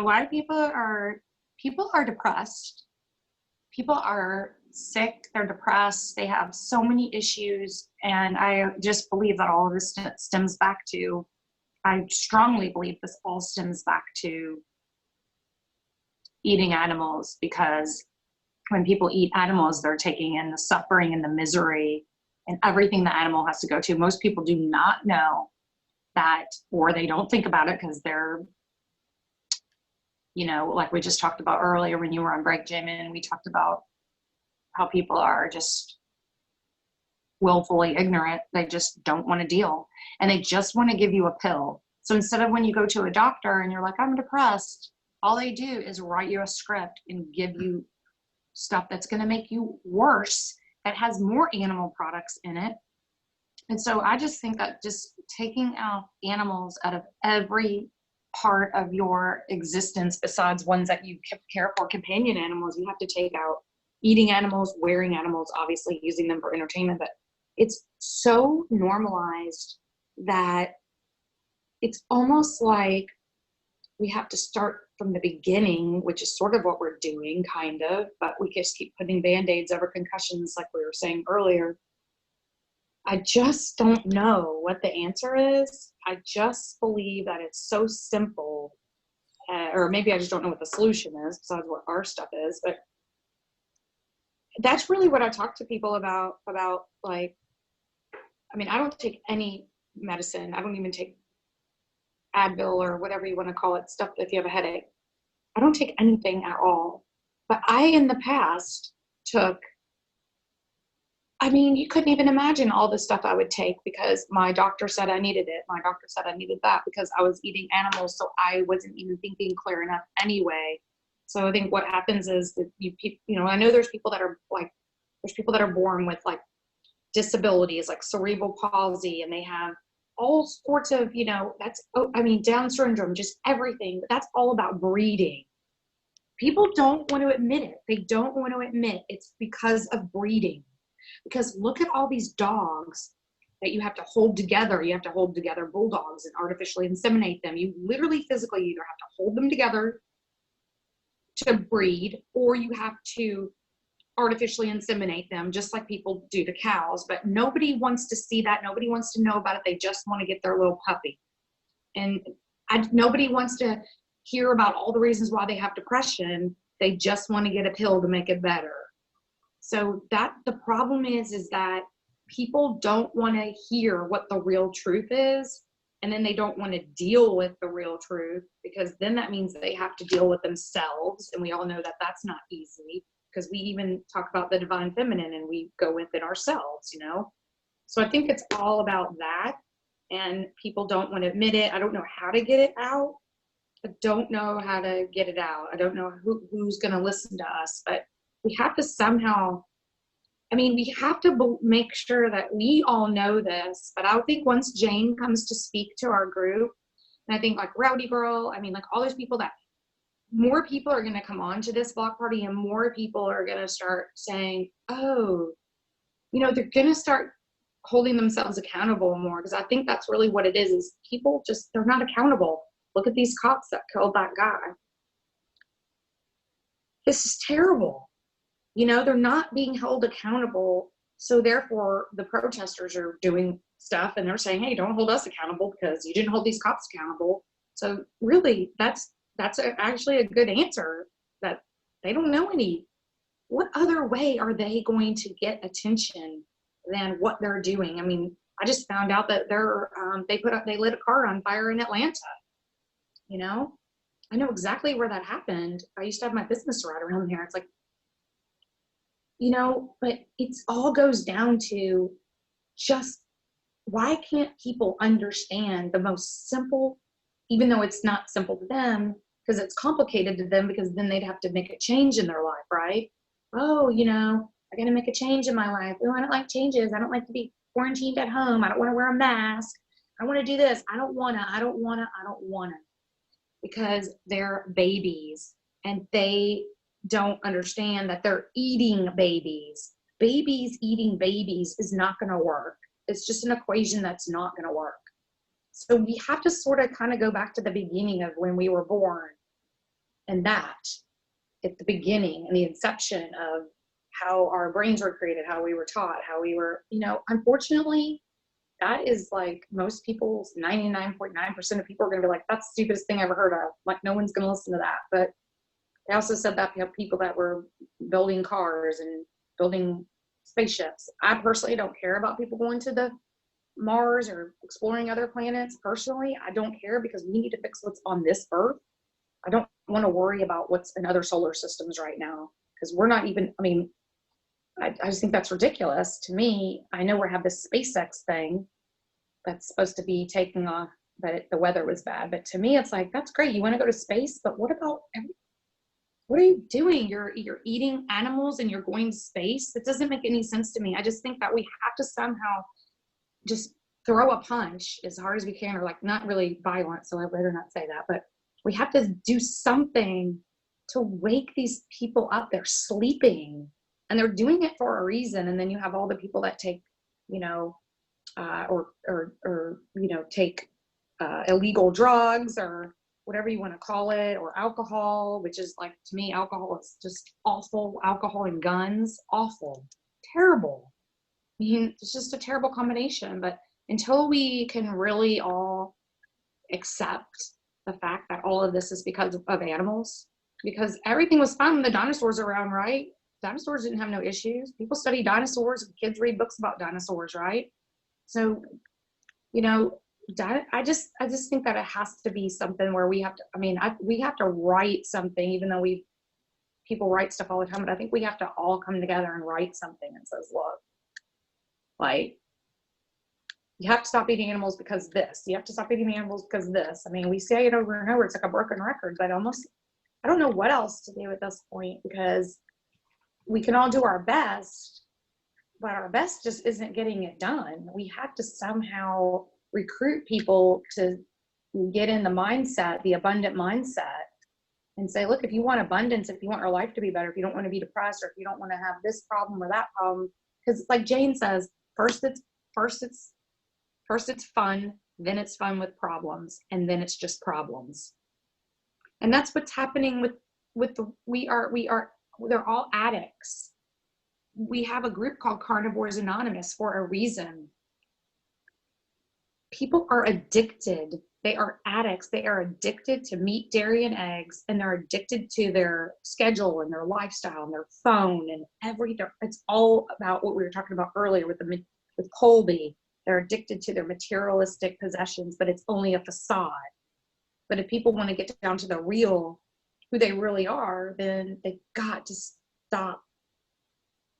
Why people are depressed. People are sick, they're depressed, they have so many issues. And I just believe that all of this stems back to, I strongly believe this all stems back to eating animals, because when people eat animals, they're taking in the suffering and the misery and everything the animal has to go to. Most people do not know that, or they don't think about it because they're, like we just talked about earlier when you were on break, Jamen, we talked about how people are just willfully ignorant. They just don't want to deal, and they just want to give you a pill. So instead of when you go to a doctor and you're like, I'm depressed, all they do is write you a script and give you stuff that's going to make you worse, that has more animal products in it. And so I just think that just taking out animals out of every part of your existence, besides ones that you care for, companion animals, you have to take out eating animals, wearing animals, obviously using them for entertainment. But it's so normalized that it's almost like we have to start from the beginning, which is sort of what we're doing, kind of, but we just keep putting Band-Aids over concussions, like we were saying earlier. I just don't know what the answer is. I just believe that it's so simple, or maybe I just don't know what the solution is, besides what our stuff is, but that's really what I talk to people about like, I mean, I don't take any medicine. I don't even take Advil or whatever you want to call it, stuff if you have a headache. I don't take anything at all. But I, in the past, took, I mean, you couldn't even imagine all the stuff I would take because my doctor said I needed it. My doctor said I needed that because I was eating animals, so I wasn't even thinking clear enough anyway. So I think what happens is that I know there's people that are born with like disabilities, like cerebral palsy, and they have all sorts of, Down syndrome, just everything. But that's all about breeding. People don't want to admit it. They don't want to admit it's because of breeding. Because look at all these dogs that you have to hold together. You have to hold together bulldogs and artificially inseminate them. You literally physically either have to hold them together to breed, or you have to artificially inseminate them, just like people do to cows. But nobody wants to see that. Nobody wants to know about it. They just want to get their little puppy. And nobody wants to hear about all the reasons why they have depression. They just want to get a pill to make it better. So the problem is that people don't want to hear what the real truth is. And then they don't want to deal with the real truth, because then that means they have to deal with themselves. And we all know that that's not easy, because we even talk about the divine feminine and we go with it ourselves, you know? So I think it's all about that. And people don't want to admit it. I don't know how to get it out. I don't know how to get it out. I don't know who's going to listen to us, but we have to somehow, we have to make sure that we all know this. But I think once Jane comes to speak to our group, and I think like Rowdy Girl, like all those people, that more people are going to come on to this block party, and more people are going to start saying, oh, they're going to start holding themselves accountable more. Because I think that's really what it is people just, they're not accountable. Look at these cops that killed that guy. This is terrible. They're not being held accountable. So therefore the protesters are doing stuff and they're saying, hey, don't hold us accountable because you didn't hold these cops accountable. So really that's actually a good answer, that they don't know what other way are they going to get attention than what they're doing. I just found out that they lit a car on fire in Atlanta. I know exactly where that happened. I used to have my business right around there. It's like, but it's all goes down to just, why can't people understand the most simple, even though it's not simple to them, because it's complicated to them, because then they'd have to make a change in their life, right? Oh, I gotta make a change in my life. Oh, I don't like changes. I don't like to be quarantined at home. I don't want to wear a mask. I want to do this. I don't wanna. Because they're babies and they don't understand that they're eating babies. Babies eating babies is not going to work. It's just an equation that's not going to work. So we have to sort of kind of go back to the beginning of when we were born, and that at the beginning and the inception of how our brains were created, how we were taught, how we were, unfortunately, that is like most people's 99.9% of people are going to be like, that's the stupidest thing I ever heard of. Like, no one's going to listen to that. But they also said that people that were building cars and building spaceships. I personally don't care about people going to the Mars or exploring other planets. Personally, I don't care, because we need to fix what's on this Earth. I don't want to worry about what's in other solar systems right now, because we're not even, I just think that's ridiculous to me. I know we have this SpaceX thing that's supposed to be taking off, but the weather was bad. But to me, it's like, that's great. You want to go to space, but what are you doing? You're eating animals and you're going to space. It doesn't make any sense to me. I just think that we have to somehow just throw a punch as hard as we can, or like not really violent, so I better not say that, but we have to do something to wake these people up. They're sleeping. And they're doing it for a reason. And then you have all the people that take, take illegal drugs or whatever you want to call it, or alcohol, which is like, to me, alcohol is just awful. Alcohol and guns, awful, terrible. It's just a terrible combination. But until we can really all accept the fact that all of this is because of animals, because everything was fine when the dinosaurs were around, right? Dinosaurs didn't have no issues. People study dinosaurs, and kids read books about dinosaurs, right? So, I just think that it has to be something where we have to, we have to write something, even though people write stuff all the time, but I think we have to all come together and write something that says, look, like, you have to stop eating animals because this, you have to stop eating animals because this. We say it over and over. It's like a broken record, but I don't know what else to do at this point, because we can all do our best, but our best just isn't getting it done. We have to somehow recruit people to get in the mindset, the abundant mindset, and say, look, if you want abundance, if you want your life to be better, if you don't want to be depressed, or if you don't want to have this problem or that problem, because like Jane says, first it's First it's fun, then it's fun with problems, and then it's just problems. And that's what's happening with they're all addicts. We have a group called Carnivores Anonymous for a reason. People are addicted. They are addicts. They are addicted to meat, dairy, and eggs, and they're addicted to their schedule and their lifestyle and their phone and everything. It's all about what we were talking about earlier with Colby. They're addicted to their materialistic possessions, but it's only a facade. But if people want to get down to the real, who they really are, then they've got to stop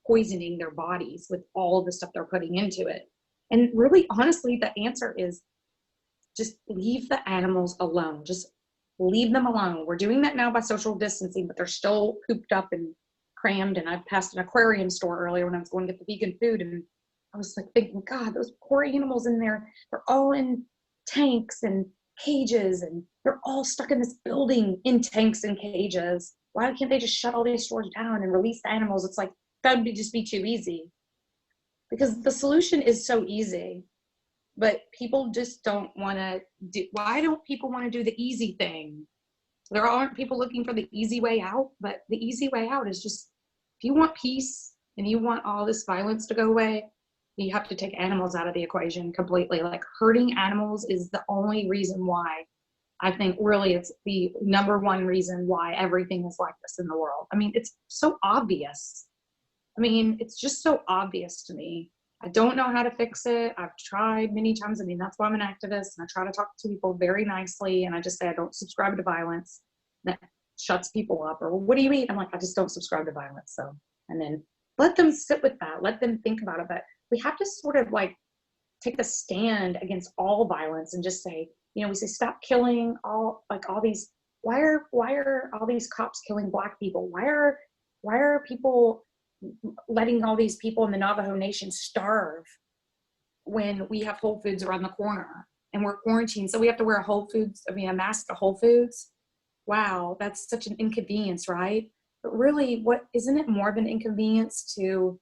poisoning their bodies with all the stuff they're putting into it. And really, honestly, the answer is just leave the animals alone. Just leave them alone. We're doing that now by social distancing, but they're still cooped up and crammed. And I passed an aquarium store earlier when I was going to get the vegan food, and I was like thinking, God, those poor animals in there, they're all in tanks and cages, and they're all stuck in this building in tanks and cages. Why can't they just shut all these stores down and release the animals? It's like, that would just be too easy. Because the solution is so easy, but people just don't want to do. Why don't people want to do the easy thing? There aren't people looking for the easy way out, but the easy way out is just, if you want peace and you want all this violence to go away, you have to take animals out of the equation completely. Like, hurting animals is the only reason why. I think really it's the number one reason why everything is like this in the world. I mean, it's so obvious. I mean, it's just so obvious to me. I don't know how to fix it. I've tried many times. I mean, that's why I'm an activist, and I try to talk to people very nicely, and I just say I don't subscribe to violence. That shuts people up. Or, well, what do you eat? I'm like, I just don't subscribe to violence. So, and then let them sit with that. Let them think about it. But we have to sort of like take a stand against all violence and just say, you know, we say stop killing all these. Why are all these cops killing Black people? Why are people letting all these people in the Navajo Nation starve when we have Whole Foods around the corner and we're quarantined? So we have to wear a mask at Whole Foods. Wow, that's such an inconvenience, right? But really, isn't it more of an inconvenience to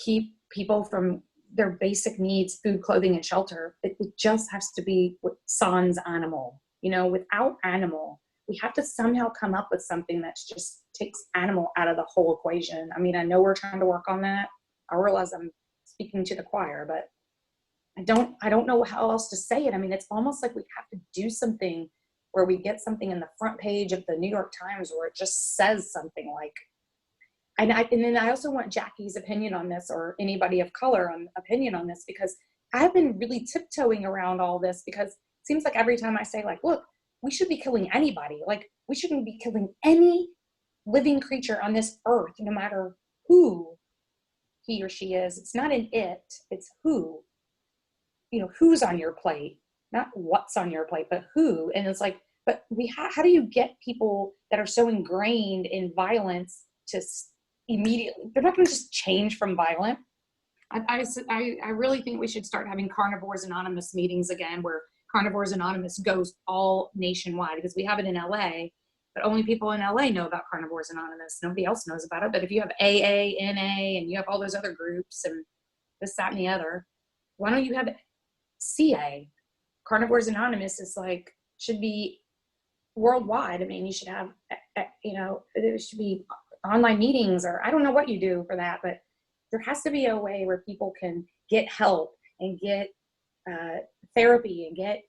keep people from their basic needs, food, clothing, and shelter? It just has to be sans animal. You know, without animal, we have to somehow come up with something that just takes animal out of the whole equation. I mean, I know we're trying to work on that. I realize I'm speaking to the choir, but I don't know how else to say it. I mean, it's almost like we have to do something where we get something in the front page of the New York Times where it just says something like, and then I also want Jackie's opinion on this, or anybody of color opinion on this, because I've been really tiptoeing around all this, because it seems like every time I say, like, look, we should be killing anybody. Like, we shouldn't be killing any living creature on this earth, no matter who he or she is. It's not an it, it's who. You know, who's on your plate, not what's on your plate, but who. And it's like, but how do you get people that are so ingrained in violence to immediately, they're not going to just change from violent. I really think we should start having Carnivores Anonymous meetings again, where Carnivores Anonymous goes all nationwide, because we have it in LA, but only people in LA know about Carnivores Anonymous. Nobody else knows about it. But if you have AA, NA, and you have all those other groups and this, that, and the other, why don't you have CA? Carnivores Anonymous is like, should be worldwide. I mean, you should have, you know, there should be online meetings, or I don't know what you do for that, but there has to be a way where people can get help and get therapy and get,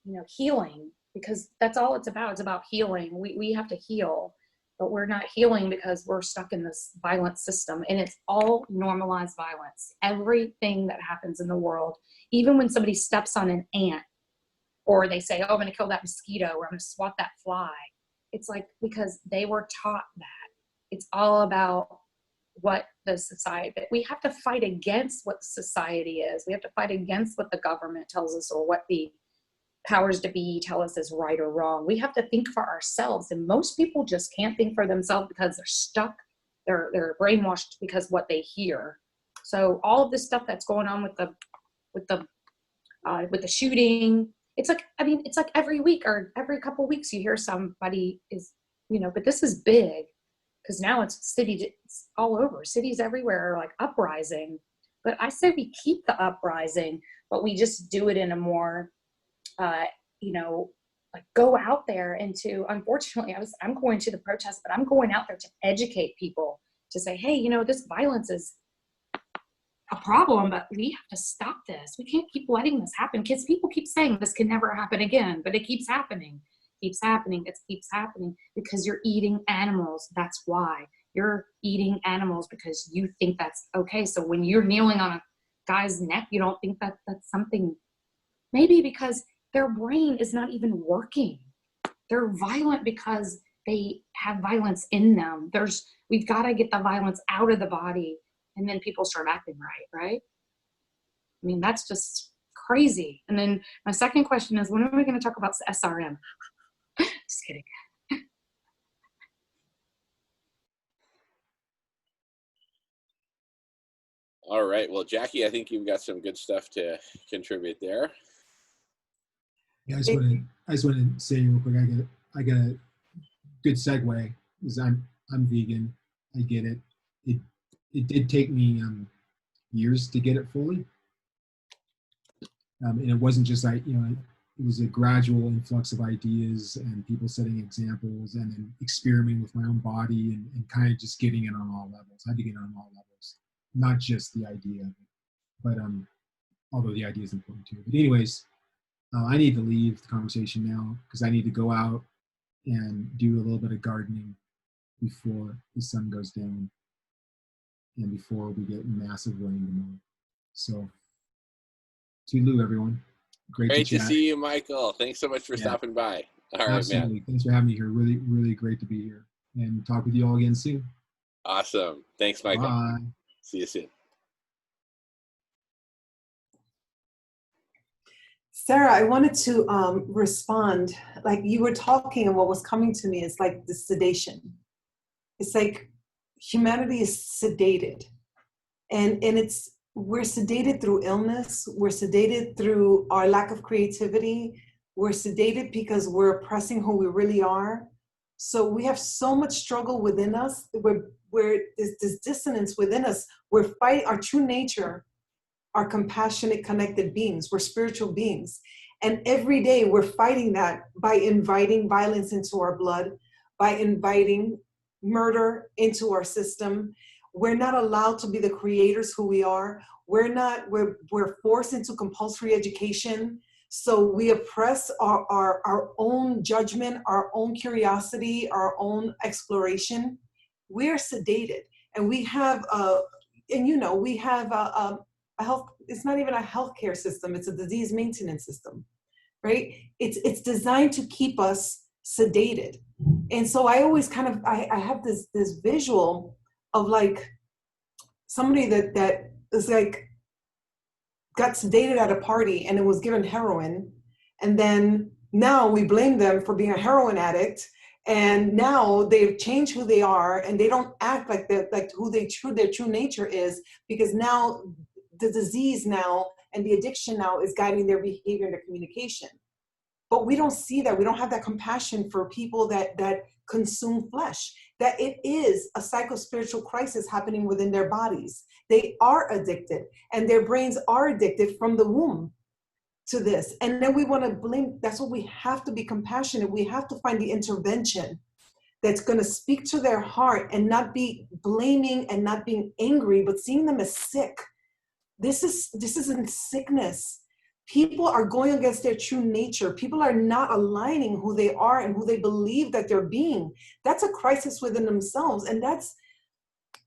you know, healing, because that's all it's about. It's about healing. We have to heal, but we're not healing because we're stuck in this violent system, and it's all normalized violence. Everything that happens in the world, even when somebody steps on an ant, or they say, oh, I'm going to kill that mosquito, or I'm going to swat that fly. It's like, because they were taught that. It's all about what the society, but we have to fight against what society is. We have to fight against what the government tells us, or what the powers to be tell us is right or wrong. We have to think for ourselves. And most people just can't think for themselves because they're stuck. They're brainwashed because what they hear. So all of this stuff that's going on with the shooting, it's like, I mean, it's like every week or every couple of weeks you hear somebody is, you know, but this is big, because now it's all over. Cities everywhere are like uprising. But I say we keep the uprising, but we just do it in a more, you know, like go out there into, unfortunately, I'm going to the protest, but I'm going out there to educate people, to say, hey, you know, this violence is a problem, but we have to stop this. We can't keep letting this happen. Kids, people keep saying this can never happen again, but it keeps happening. It keeps happening because you're eating animals. That's why. You're eating animals because you think that's okay. So when you're kneeling on a guy's neck, you don't think that that's something, maybe because their brain is not even working. They're violent because they have violence in them. We've got to get the violence out of the body, and then people start acting right? I mean, that's just crazy. And then my second question is, when are we going to talk about SRM? Just kidding. All right. Well, Jackie, I think you've got some good stuff to contribute there. Yeah, I just want to say real quick. I got a good segue because I'm vegan. I get it. It did take me years to get it fully, and it wasn't just it was a gradual influx of ideas and people setting examples and then experimenting with my own body and kind of just getting it on all levels. I had to get it on all levels, not just the idea of it, but although the idea is important too. But anyways, I need to leave the conversation now because I need to go out and do a little bit of gardening before the sun goes down and before we get massive rain tomorrow. So, toodaloo, everyone. Great to chat. See you, Michael. Thanks so much for stopping by. All right, absolutely, man. Thanks for having me here. Really, really great to be here and talk with you all again soon. Awesome. Thanks, Michael. Bye. See you soon. Sarah, I wanted to respond. Like you were talking, and what was coming to me is like the sedation. It's like humanity is sedated, and we're sedated through illness. We're sedated through our lack of creativity. We're sedated because we're oppressing who we really are. So we have so much struggle within us. We're this dissonance within us. We're fighting our true nature. Are compassionate, connected beings. We're spiritual beings. And every day we're fighting that by inviting violence into our blood, by inviting murder into our system. We're not allowed to be the creators who we are. We're forced into compulsory education. So we oppress our own judgment, our own curiosity, our own exploration. We're sedated. And we have, we have a health, it's not even a healthcare system, it's a disease maintenance system, right? It's designed to keep us sedated. And so I always I have this visual of like somebody that is like got sedated at a party and it was given heroin, and then now we blame them for being a heroin addict, and now they've changed who they are and they don't act like who their true nature is, because now the disease now and the addiction now is guiding their behavior and their communication. But we don't see that. We don't have that compassion for people that consume flesh, that it is a psycho-spiritual crisis happening within their bodies. They are addicted and their brains are addicted from the womb to this. And then we want to blame. That's what we have to be compassionate. We have to find the intervention that's going to speak to their heart and not be blaming and not being angry, but seeing them as sick. This isn't sickness. People are going against their true nature. People are not aligning who they are and who they believe that they're being. That's a crisis within themselves. And that's,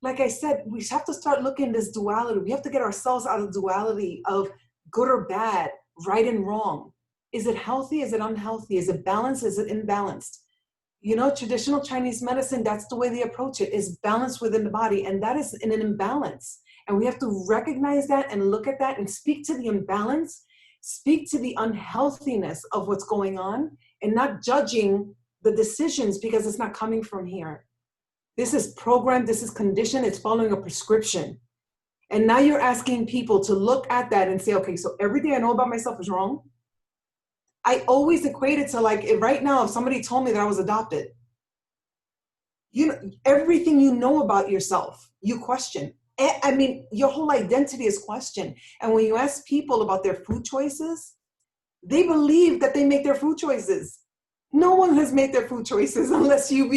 like I said, we have to start looking at this duality. We have to get ourselves out of duality of good or bad, right and wrong. Is it healthy? Is it unhealthy? Is it balanced? Is it imbalanced? You know, traditional Chinese medicine, that's the way they approach it, is balance within the body. And that is in an imbalance. And we have to recognize that and look at that and speak to the imbalance, speak to the unhealthiness of what's going on, and not judging the decisions because it's not coming from here. This is programmed, this is conditioned, it's following a prescription. And now you're asking people to look at that and say, okay, so everything I know about myself is wrong. I always equate it to like, right now, if somebody told me that I was adopted, you know, everything you know about yourself, you question. I mean, your whole identity is questioned. And when you ask people about their food choices, they believe that they make their food choices. No one has made their food choices unless you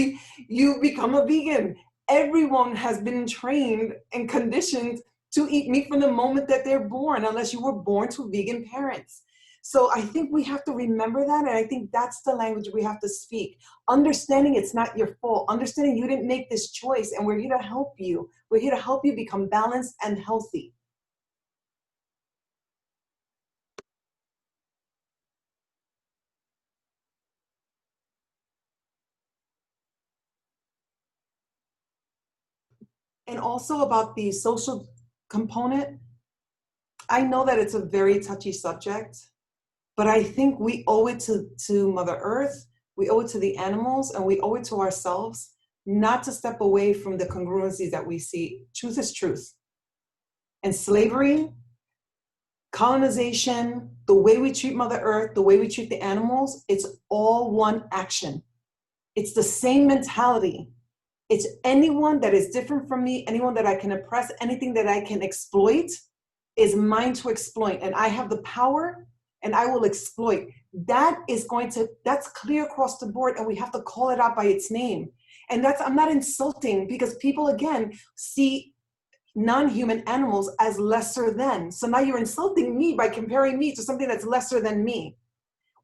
become a vegan. Everyone has been trained and conditioned to eat meat from the moment that they're born, unless you were born to vegan parents. So I think we have to remember that, and I think that's the language we have to speak. Understanding it's not your fault. Understanding you didn't make this choice, and we're here to help you. We're here to help you become balanced and healthy. And also about the social component, I know that it's a very touchy subject, but I think we owe it to Mother Earth, we owe it to the animals, and we owe it to ourselves not to step away from the congruencies that we see. Truth is truth. And slavery, colonization, the way we treat Mother Earth, the way we treat the animals, it's all one action. It's the same mentality. It's anyone that is different from me, anyone that I can oppress, anything that I can exploit is mine to exploit. And I have the power and I will exploit. That's clear across the board, and we have to call it out by its name. And I'm not insulting, because people, again, see non-human animals as lesser than. So now you're insulting me by comparing me to something that's lesser than me.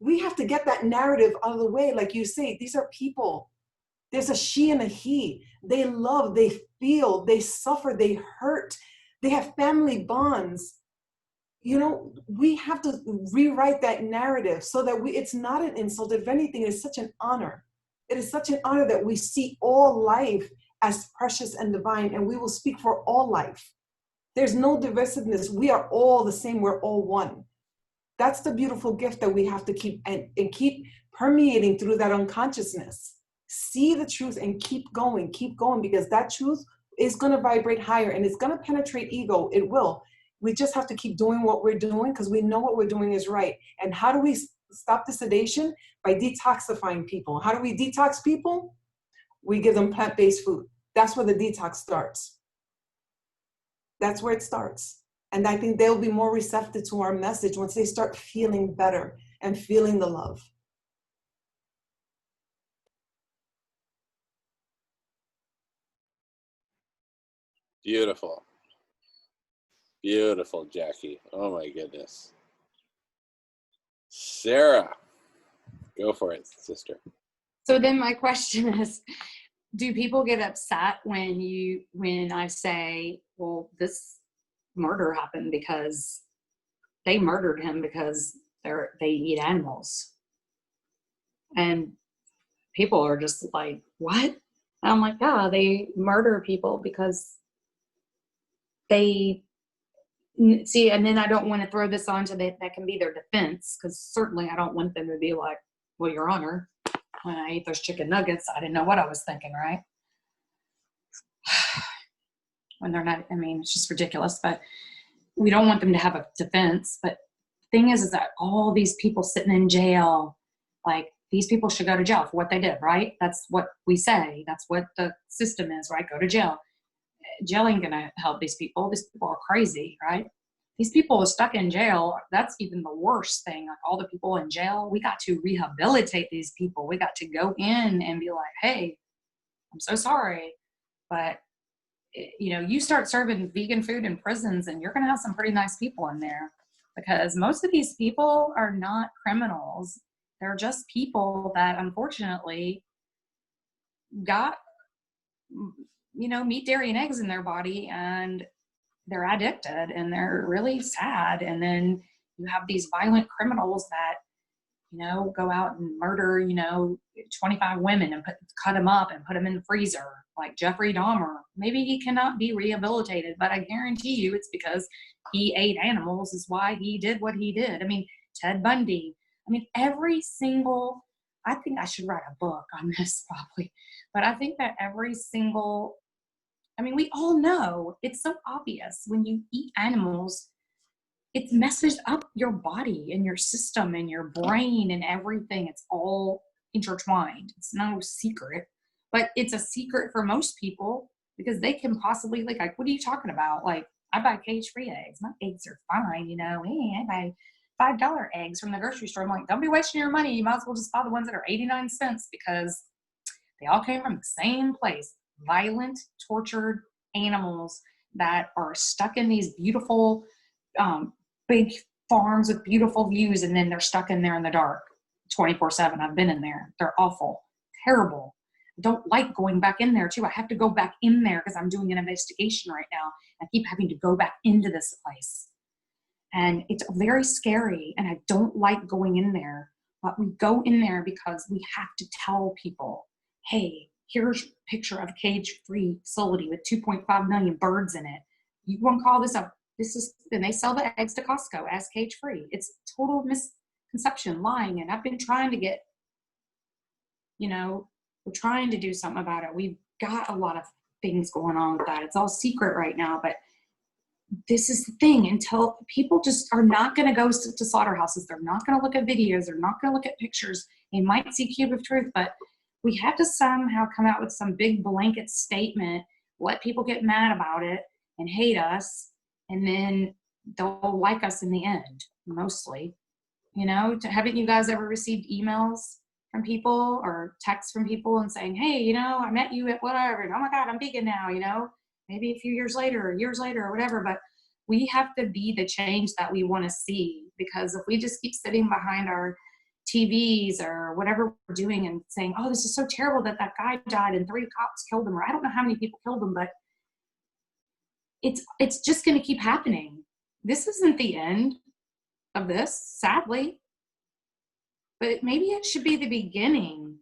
We have to get that narrative out of the way. Like you say, these are people. There's a she and a he. They love, they feel, they suffer, they hurt. They have family bonds. You know, we have to rewrite that narrative so that it's not an insult. If anything, it's such an honor. It is such an honor that we see all life as precious and divine, and we will speak for all life. There's no divisiveness. We are all the same. We're all one. That's the beautiful gift that we have to keep and keep permeating through that unconsciousness. See the truth and keep going, because that truth is going to vibrate higher and it's going to penetrate ego. It will. We just have to keep doing what we're doing, because we know what we're doing is right. And how do we stop the sedation? By detoxifying people. How do we detox people? We give them plant-based food. That's where the detox starts. That's where it starts. And I think they'll be more receptive to our message once they start feeling better and feeling the love. Beautiful. Beautiful, Jackie. Oh my goodness. Sarah, go for it, sister. So then my question is, do people get upset when I say, well, this murder happened because they murdered him because they eat animals? And people are just like, what? And I'm like, yeah, they murder people because they see. And then I don't want to throw this onto that can be their defense, because certainly I don't want them to be like, well, Your Honor, when I ate those chicken nuggets, I didn't know what I was thinking, right? When they're not, I mean, it's just ridiculous, but we don't want them to have a defense. But the thing is that all these people sitting in jail, like, these people should go to jail for what they did, right? That's what we say. That's what the system is, right? Go to jail. Jail ain't gonna help these people. These people are crazy, right? These people are stuck in jail. That's even the worst thing. Like, all the people in jail, we got to rehabilitate these people. We got to go in and be like, hey, I'm so sorry, but you know, you start serving vegan food in prisons and you're going to have some pretty nice people in there, because most of these people are not criminals. They're just people that unfortunately got, you know, meat, dairy, and eggs in their body, and they're addicted and they're really sad. And then you have these violent criminals that, you know, go out and murder, you know, 25 women and cut them up and put them in the freezer, like Jeffrey Dahmer. Maybe he cannot be rehabilitated, but I guarantee you it's because he ate animals is why he did what he did. I mean, Ted Bundy. I mean, every single, I think I should write a book on this probably, but I think that every single, I mean, we all know, it's so obvious when you eat animals, it messes up your body and your system and your brain and everything. It's all intertwined. It's no secret, but it's a secret for most people because they can possibly, like, what are you talking about? Like, I buy cage-free eggs. My eggs are fine, you know. Hey, I buy $5 eggs from the grocery store. I'm like, don't be wasting your money. You might as well just buy the ones that are 89 cents because they all came from the same place. Violent, tortured animals that are stuck in these beautiful, big farms with beautiful views, and then they're stuck in there in the dark 24/7. I've been in there. They're awful, terrible. I don't like going back in there too. I have to go back in there because I'm doing an investigation right now. I keep having to go back into this place. And it's very scary, and I don't like going in there. But we go in there because we have to tell people, hey, here's a picture of a cage-free facility with 2.5 million birds in it. You want to call this up? And they sell the eggs to Costco as cage-free. It's total misconception, lying. And I've been trying to get, we're trying to do something about it. We've got a lot of things going on with that. It's all secret right now, but this is the thing. Until people just are not going to go to slaughterhouses, they're not going to look at videos, they're not going to look at pictures. They might see Cube of Truth, but we have to somehow come out with some big blanket statement, let people get mad about it and hate us, and then they'll like us in the end, mostly. Haven't you guys ever received emails from people or texts from people and saying, hey, I met you at whatever, and oh my God, I'm vegan now, maybe a few years later or whatever. But we have to be the change that we want to see, because if we just keep sitting behind our TVs or whatever we're doing and saying, oh, this is so terrible that guy died and 3 cops killed him, or I don't know how many people killed him, but it's just going to keep happening. This isn't the end of this, sadly, but maybe it should be the beginning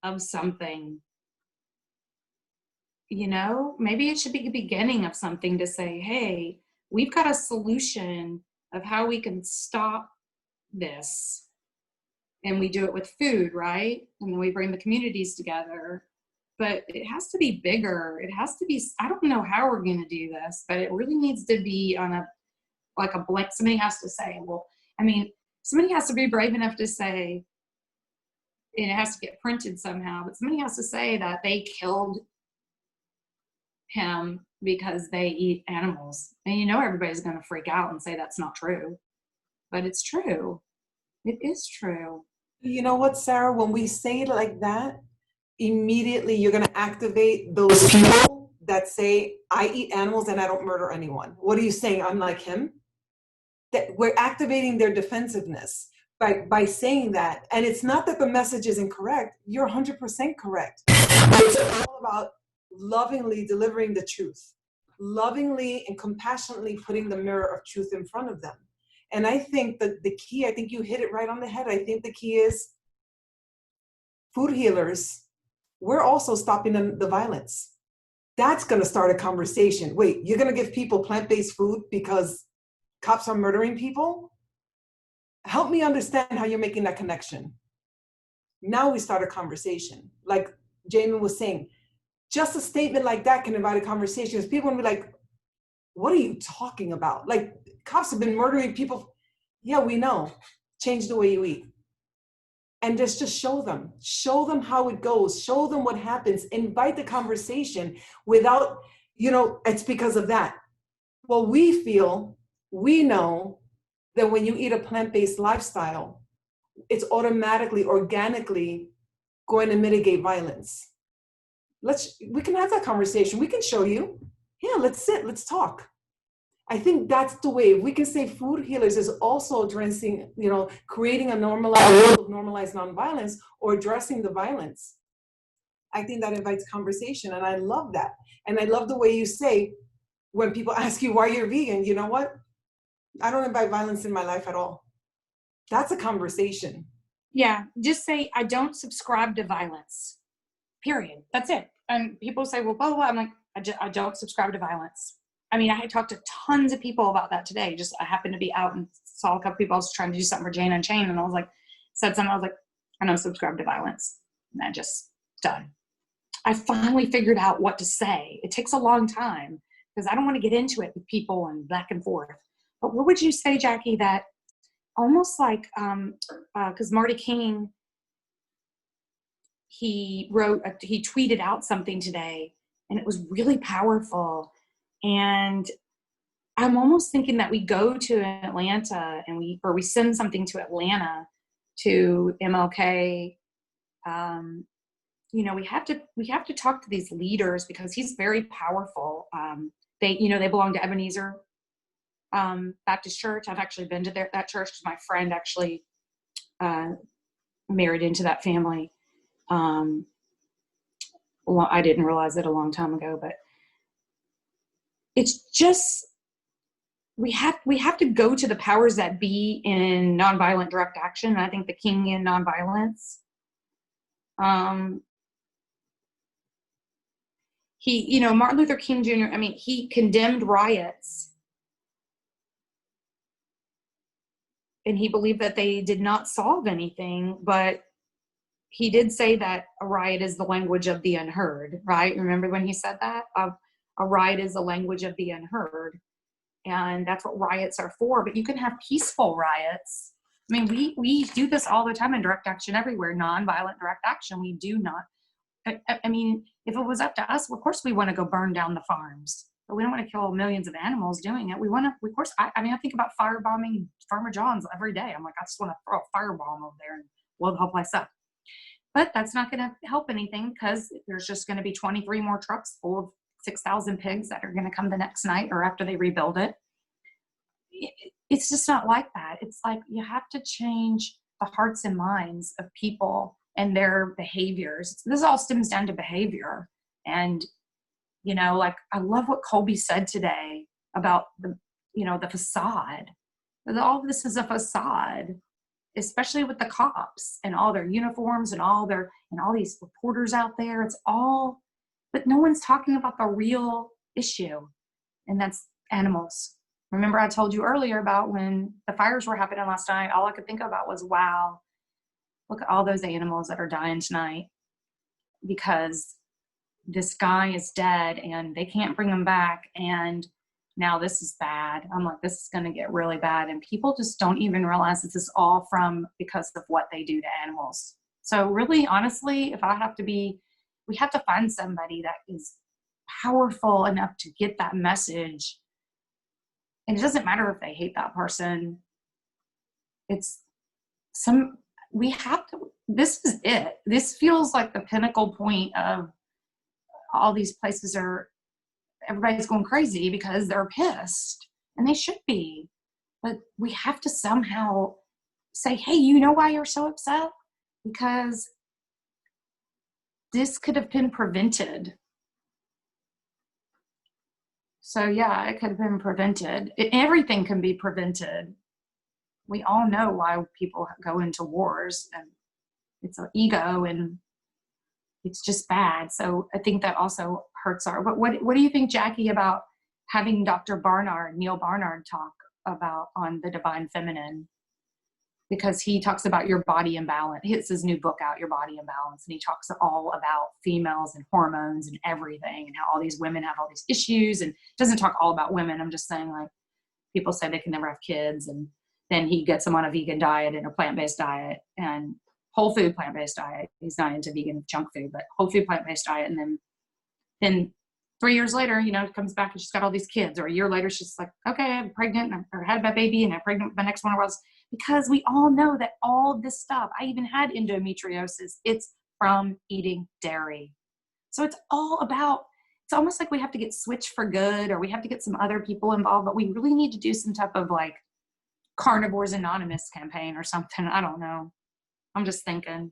of something. Maybe it should be the beginning of something to say, hey, we've got a solution of how we can stop this. And we do it with food, right? And then we bring the communities together. But it has to be bigger. It has to be, I don't know how we're going to do this, but it really needs to be on a blank. Somebody has to say, somebody has to be brave enough to say, and it has to get printed somehow, but somebody has to say that they killed him because they eat animals. And everybody's going to freak out and say that's not true. But it's true. It is true. You know what, Sarah? When we say it like that, immediately you're going to activate those people that say, I eat animals and I don't murder anyone. What are you saying? I'm like him? That we're activating their defensiveness by saying that. And it's not that the message is incorrect. You're 100% correct. It's all about lovingly delivering the truth, lovingly and compassionately putting the mirror of truth in front of them. And I think that the key, I think you hit it right on the head. I think the key is food healers. We're also stopping the violence. That's going to start a conversation. Wait, you're going to give people plant-based food because cops are murdering people? Help me understand how you're making that connection. Now we start a conversation. Like Jamen was saying, just a statement like that can invite a conversation. Because people will be like, what are you talking about? Like, cops have been murdering people. Yeah, we know. Change the way you eat. And just show them how it goes. Show them what happens. Invite the conversation without, it's because of that. Well, we know that when you eat a plant-based lifestyle, it's automatically, organically going to mitigate violence. We can have that conversation. We can show you. Yeah, let's sit, let's talk. I think that's the way. We can say food healers is also addressing, creating a world of normalized nonviolence or addressing the violence. I think that invites conversation, and I love that. And I love the way you say, when people ask you why you're vegan, you know what? I don't invite violence in my life at all. That's a conversation. Yeah, just say, I don't subscribe to violence, period. That's it. And people say, well, blah, blah, blah. I'm like, I don't subscribe to violence. I talked to tons of people about that today. I happened to be out and saw a couple people. I was trying to do something for Jane Unchained, and I was like, said something. I was like, I don't subscribe to violence. And I just done. I finally figured out what to say. It takes a long time because I don't want to get into it with people and back and forth. But what would you say, Jackie, that almost like, because Marty King, he tweeted out something today, and it was really powerful. And I'm almost thinking that we go to Atlanta and we send something to Atlanta to MLK. You know, we have to talk to these leaders because he's very powerful. They belong to Ebenezer Baptist Church. I've actually been to that church because my friend actually married into that family. Well, I didn't realize it a long time ago, but it's just, we have to go to the powers that be in nonviolent direct action. I think the king in nonviolence. Martin Luther King Jr., I mean, he condemned riots. And he believed that they did not solve anything, but he did say that a riot is the language of the unheard, right? Remember when he said that? A riot is the language of the unheard. And that's what riots are for. But you can have peaceful riots. I mean, we do this all the time in direct action everywhere, nonviolent direct action. We do not. I mean, if it was up to us, of course we want to go burn down the farms. But we don't want to kill millions of animals doing it. We want to, of course, I think about firebombing Farmer John's every day. I'm like, I just want to throw a firebomb over there and blow the whole place up. But that's not going to help anything because there's just going to be 23 more trucks full of 6,000 pigs that are going to come the next night or after they rebuild it. It's just not like that. It's like you have to change the hearts and minds of people and their behaviors. This all stems down to behavior. And, like I love what Colby said today about the facade. All of this is a facade, especially with the cops and all their uniforms and all these reporters out there. It's all, but no one's talking about the real issue, and that's animals. Remember I told you earlier about when the fires were happening last night, all I could think about was, wow, look at all those animals that are dying tonight because this guy is dead and they can't bring him back. And now this is bad. I'm like, this is going to get really bad. And people just don't even realize this is all because of what they do to animals. So really, honestly, we have to find somebody that is powerful enough to get that message. And it doesn't matter if they hate that person. This is it. This feels like the pinnacle point of all these places everybody's going crazy because they're pissed, and they should be. But we have to somehow say, hey, you know why you're so upset? Because this could have been prevented. So yeah, it could have been prevented. Everything can be prevented. We all know why people go into wars, and it's an ego, and it's just bad. So I think that also hurts what do you think, Jackie, about having Dr. Neil Barnard talk about on the Divine Feminine? Because he talks about your body imbalance. It's his new book out, Your Body Imbalance. And he talks all about females and hormones and everything, and how all these women have all these issues, and doesn't talk all about women. I'm just saying, like, people say they can never have kids, and then he gets them on a vegan diet and a plant-based diet and whole food plant-based diet. He's not into vegan junk food, but whole food plant-based diet. And then 3 years later, comes back and she's got all these kids. Or a year later, she's like, okay, I'm pregnant, or had my baby, and I'm pregnant with my next one. Because we all know that all this stuff, I even had endometriosis, it's from eating dairy. So it's almost like we have to get switched for good, or we have to get some other people involved, but we really need to do some type of like Carnivores Anonymous campaign or something. I don't know. I'm just thinking,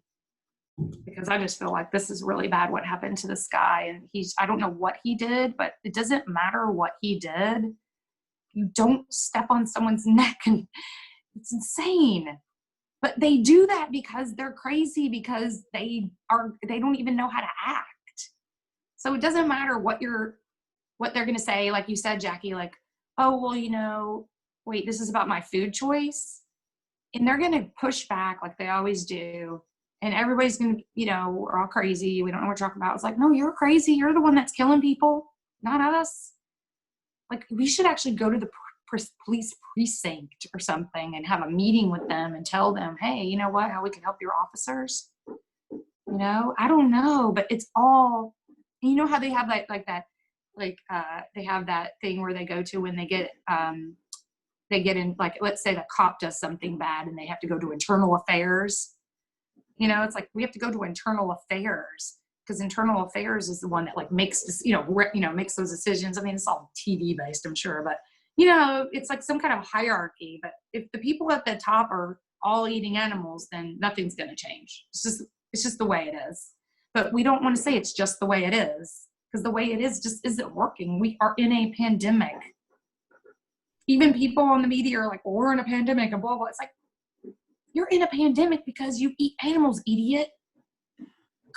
because I just feel like this is really bad what happened to this guy. And I don't know what he did, but it doesn't matter what he did. You don't step on someone's neck, and it's insane. But they do that because they're crazy, because they don't even know how to act. So it doesn't matter what they're going to say. Like you said, Jackie, like, oh, well, wait, this is about my food choice. And they're going to push back like they always do. And everybody's going to, we're all crazy. We don't know what we're talking about. It's like, no, you're crazy. You're the one that's killing people, not us. Like, we should actually go to the police precinct or something and have a meeting with them and tell them, hey, you know what, how we can help your officers. I don't know, but it's all you know how they have that, they have that thing where they go to when they get in, like, let's say the cop does something bad and they have to go to internal affairs. You know, it's like, we have to go to internal affairs, because internal affairs is the one that like makes this, makes those decisions. I mean, it's all TV based, I'm sure, but it's like some kind of hierarchy. But if the people at the top are all eating animals, then nothing's going to change. It's just the way it is. But we don't want to say it's just the way it is, because the way it is just isn't working. We are in a pandemic. Even people on the media are like, well, we're in a pandemic and blah, blah. It's like, you're in a pandemic because you eat animals, idiot.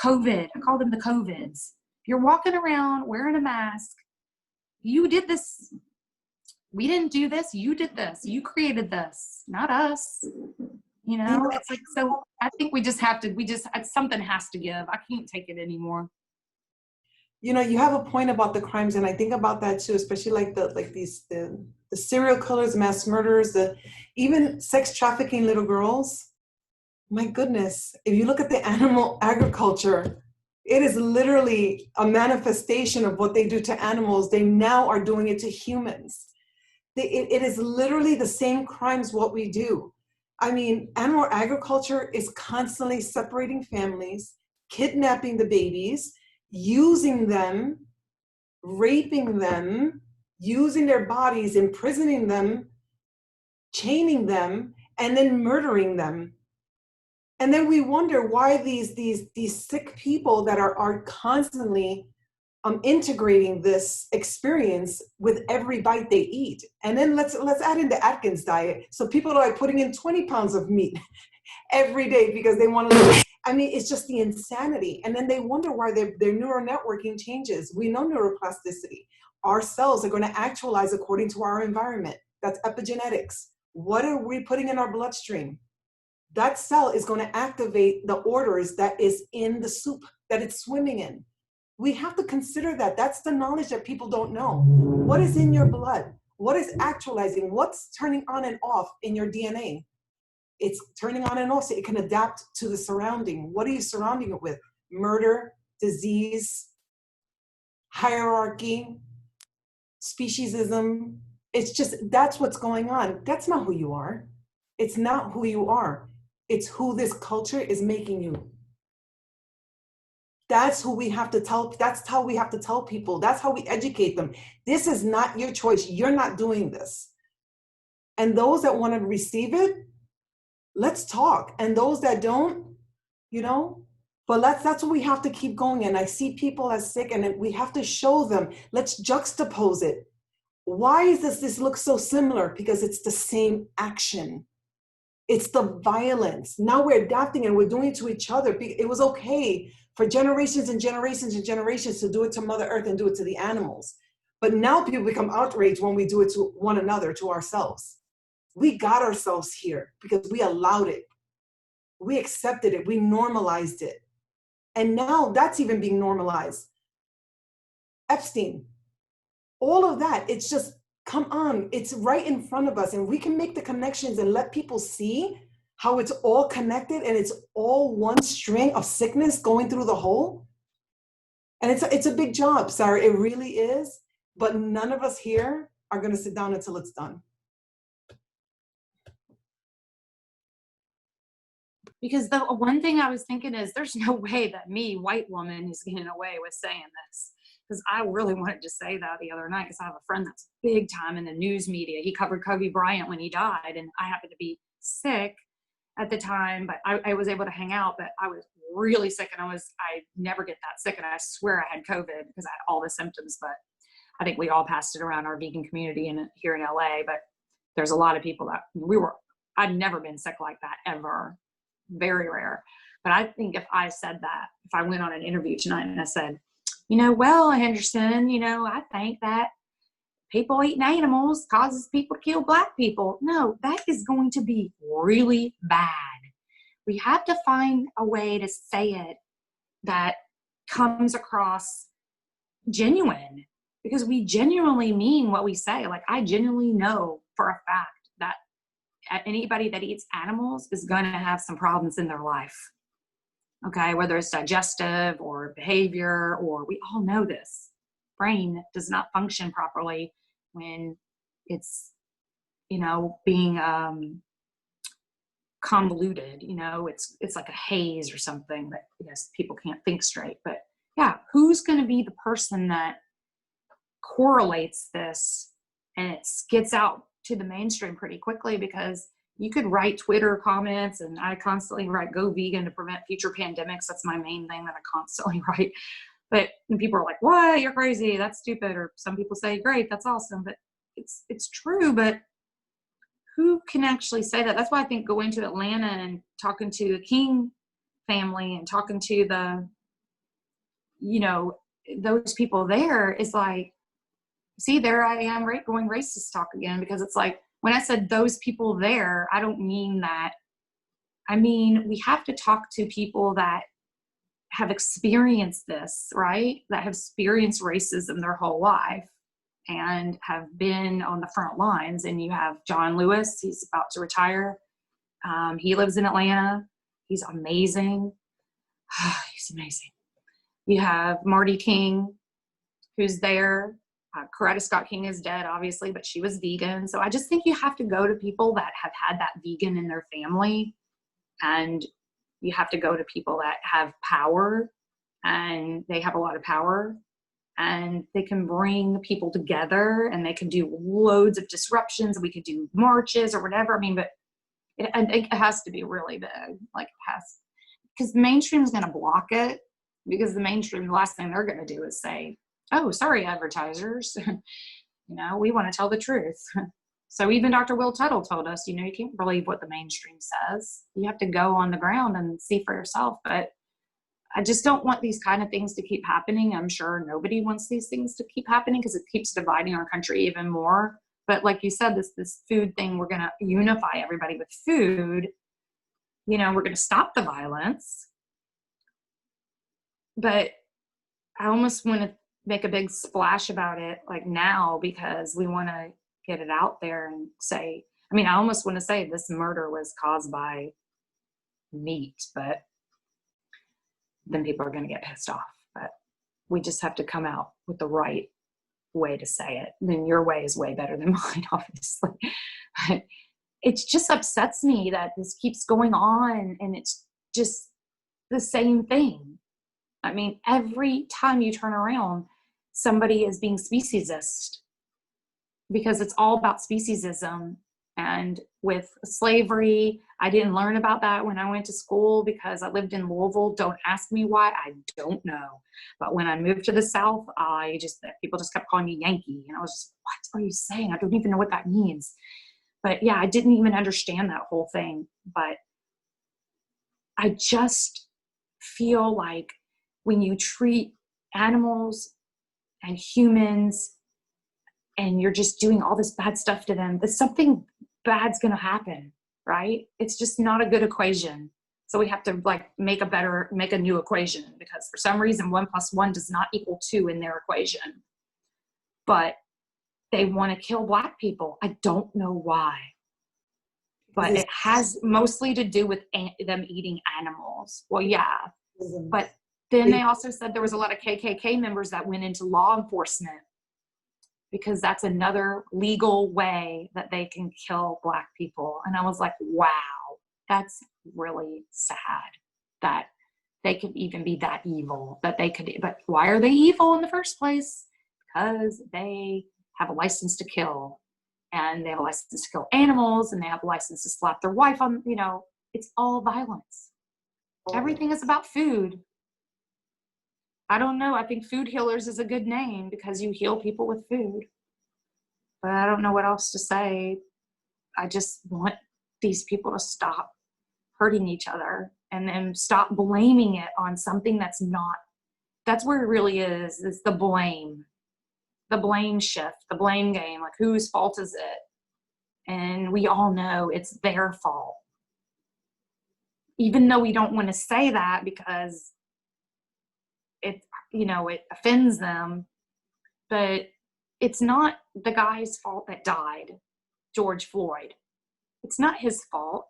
COVID, I call them the COVIDs. You're walking around wearing a mask. You did this. We didn't do this. You did this. You created this, not us. It's like, so I think something has to give. I can't take it anymore. You have a point about the crimes, and I think about that too, especially like the serial killers, mass murderers, even sex trafficking little girls. My goodness, if you look at the animal agriculture, it is literally a manifestation of what they do to animals. They now are doing it to humans. It is literally the same crimes what we do. I mean, animal agriculture is constantly separating families, kidnapping the babies, using them, raping them, using their bodies, imprisoning them, chaining them, and then murdering them. And then we wonder why these sick people that are constantly integrating this experience with every bite they eat. And then let's add in the Atkins diet. So people are like putting in 20 pounds of meat every day because they want to live. I mean, it's just the insanity. And then they wonder why their neural networking changes. We know neuroplasticity. Our cells are going to actualize according to our environment. That's epigenetics. What are we putting in our bloodstream? That cell is going to activate the orders that is in the soup that it's swimming in. We have to consider that. That's the knowledge that people don't know. What is in your blood? What is actualizing? What's turning on and off in your DNA? It's turning on and off so it can adapt to the surrounding. What are you surrounding it with? Murder, disease, hierarchy, speciesism. It's just, that's what's going on. That's not who you are. It's not who you are. It's who this culture is making you. That's who we have to tell. That's how we have to tell people. That's how we educate them. This is not your choice. You're not doing this. And those that want to receive it, let's talk. And those that don't, but that's what we have to keep going. And I see people as sick, and we have to show them. Let's juxtapose it. Why does this look so similar? Because it's the same action. It's the violence. Now we're adapting and we're doing it to each other. It was okay for generations and generations and generations to do it to Mother Earth and do it to the animals. But now people become outraged when we do it to one another, to ourselves. We got ourselves here because we allowed it. We accepted it. We normalized it. And now that's even being normalized. Epstein, all of that, it's just, come on, it's right in front of us, and we can make the connections and let people see how it's all connected and it's all one string of sickness going through the whole. And it's a big job, Sarah, it really is, but none of us here are gonna sit down until it's done. Because the one thing I was thinking is there's no way that me, white woman, is getting away with saying this. Because I really wanted to say that the other night, because I have a friend that's big time in the news media. He covered Kobe Bryant when he died, and I happened to be sick at the time, but I was able to hang out, but I was really sick, and I never get that sick, and I swear I had COVID because I had all the symptoms, but I think we all passed it around our vegan community here in LA, but there's a lot of people that I'd never been sick like that ever, very rare. But I think if I said that, if I went on an interview tonight and I said, well, Henderson, I think that people eating animals causes people to kill Black people. No, that is going to be really bad. We have to find a way to say it that comes across genuine, because we genuinely mean what we say. Like, I genuinely know for a fact that anybody that eats animals is going to have some problems in their life. Okay, whether it's digestive or behavior, or we all know this. Brain does not function properly when it's, being convoluted. It's like a haze or something that, yes, people can't think straight. But yeah, who's going to be the person that correlates this and it gets out to the mainstream pretty quickly? Because you could write Twitter comments, and I constantly write "Go vegan to prevent future pandemics." That's my main thing that I constantly write. But when people are like, "What? You're crazy. That's stupid." Or some people say, "Great, that's awesome." But it's true. But who can actually say that? That's why I think going to Atlanta and talking to the King family and talking to the, those people there is like, see, there I am going racist talk again, because it's like, when I said those people there, I don't mean that. I mean, we have to talk to people that have experienced this, right? That have experienced racism their whole life and have been on the front lines. And you have John Lewis, he's about to retire. He lives in Atlanta. He's amazing. He's amazing. You have Marty King, who's there. Coretta Scott King is dead, obviously, but she was vegan. So I just think you have to go to people that have had that vegan in their family, and you have to go to people that have power, and they have a lot of power, and they can bring people together, and they can do loads of disruptions, and we could do marches or whatever. I mean, but it has to be really big. Like, it has, because the mainstream is going to block it, because the mainstream, the last thing they're going to do is say, "Oh, sorry, advertisers, we want to tell the truth." So even Dr. Will Tuttle told us, you can't believe what the mainstream says. You have to go on the ground and see for yourself. But I just don't want these kind of things to keep happening. I'm sure nobody wants these things to keep happening, because it keeps dividing our country even more. But like you said, this food thing, we're going to unify everybody with food. We're going to stop the violence. But I almost want to make a big splash about it like now, because we want to get it out there and say, I almost want to say this murder was caused by meat, but then people are going to get pissed off. But we just have to come out with the right way to say it. Then your way is way better than mine, obviously. But it just upsets me that this keeps going on, and it's just the same thing. Every time you turn around, somebody is being speciesist, because it's all about speciesism. And with slavery, I didn't learn about that when I went to school, because I lived in Louisville. Don't ask me why, I don't know. But when I moved to the South, people just kept calling me Yankee. And I was just, what are you saying? I don't even know what that means. But yeah, I didn't even understand that whole thing. But I just feel like when you treat animals and humans and you're just doing all this bad stuff to them, there's something bad's going to happen, right? It's just not a good equation. So we have to make a new equation, because for some reason 1 + 1 does not equal 2 in their equation. But they want to kill Black people. I don't know why. But it has mostly to do with them eating animals. Well, yeah. But then they also said there was a lot of KKK members that went into law enforcement, because that's another legal way that they can kill Black people. And I was like, wow, that's really sad that they could even be that evil, but why are they evil in the first place? Because they have a license to kill, and they have a license to kill animals, and they have a license to slap their wife on, it's all violence. Everything is about food. I don't know. I think food healers is a good name, because you heal people with food. But I don't know what else to say. I just want these people to stop hurting each other, and then stop blaming it on something that's not. That's where it really is the blame. The blame shift, the blame game. Like, whose fault is it? And we all know it's their fault. Even though we don't want to say that, because it offends them, but it's not the guy's fault that died, George Floyd. It's not his fault.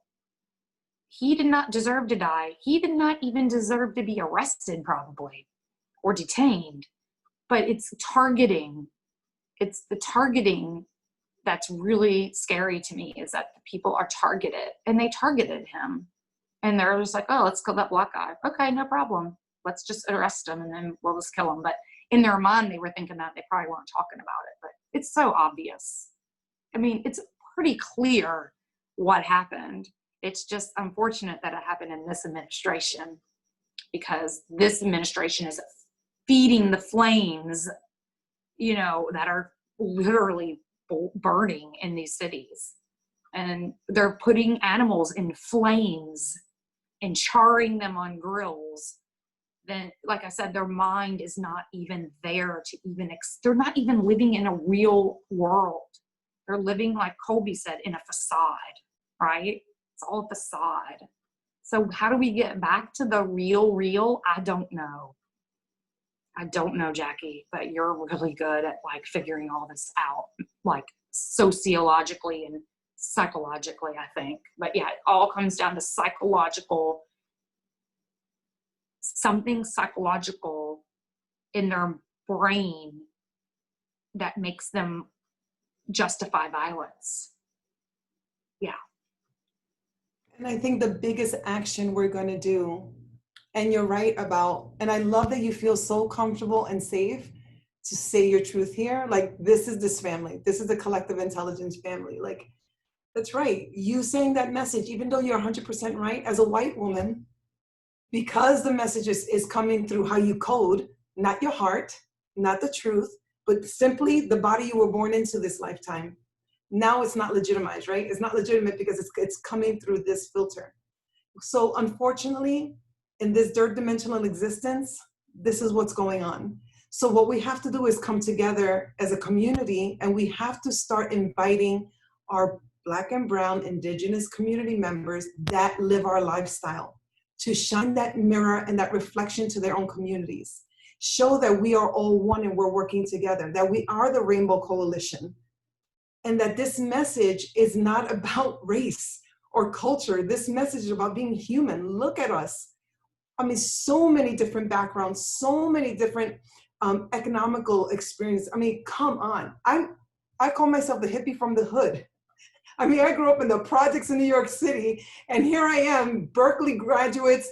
he did not deserve to die. He did not even deserve to be arrested, probably, or detained. But it's targeting. It's the targeting that's really scary to me, is that the people are targeted, and they targeted him. And they're just like, oh, let's kill that black guy. Okay, no problem. Let's just arrest him and then we'll just kill him. But in their mind, they were thinking that. They probably weren't talking about it, but it's so obvious. I mean, it's pretty clear what happened. It's just unfortunate that it happened in this administration, because this administration is feeding the flames, that are literally burning in these cities. And they're putting animals in flames and charring them on grills. Then, like I said, their mind is not even there to even, they're not even living in a real world. They're living, like Colby said, in a facade, right? It's all a facade. So how do we get back to the real? I don't know. I don't know, Jackie, but you're really good at like figuring all this out, like sociologically and psychologically, I think. But yeah, it all comes down to something psychological in their brain that makes them justify violence. Yeah. And I think the biggest action we're going to do, and you're right about, and I love that you feel so comfortable and safe to say your truth here. Like, this is this family. This is the collective intelligence family. Like, that's right. You saying that message, even though you're 100% right, as a white woman, because the message is coming through how you code, not your heart, not the truth, but simply the body you were born into this lifetime. Now it's not legitimized, right? It's not legitimate because it's coming through this filter. So unfortunately, in this third dimensional existence, this is what's going on. So what we have to do is come together as a community, and we have to start inviting our Black and Brown Indigenous community members that live our lifestyle to shine that mirror and that reflection to their own communities. Show that we are all one and we're working together, that we are the Rainbow Coalition, and that this message is not about race or culture. This message is about being human. Look at us. I mean, so many different backgrounds, so many different economical experience. I mean, come on. I call myself the hippie from the hood. I mean, I grew up in the projects in New York City, and here I am, Berkeley graduates,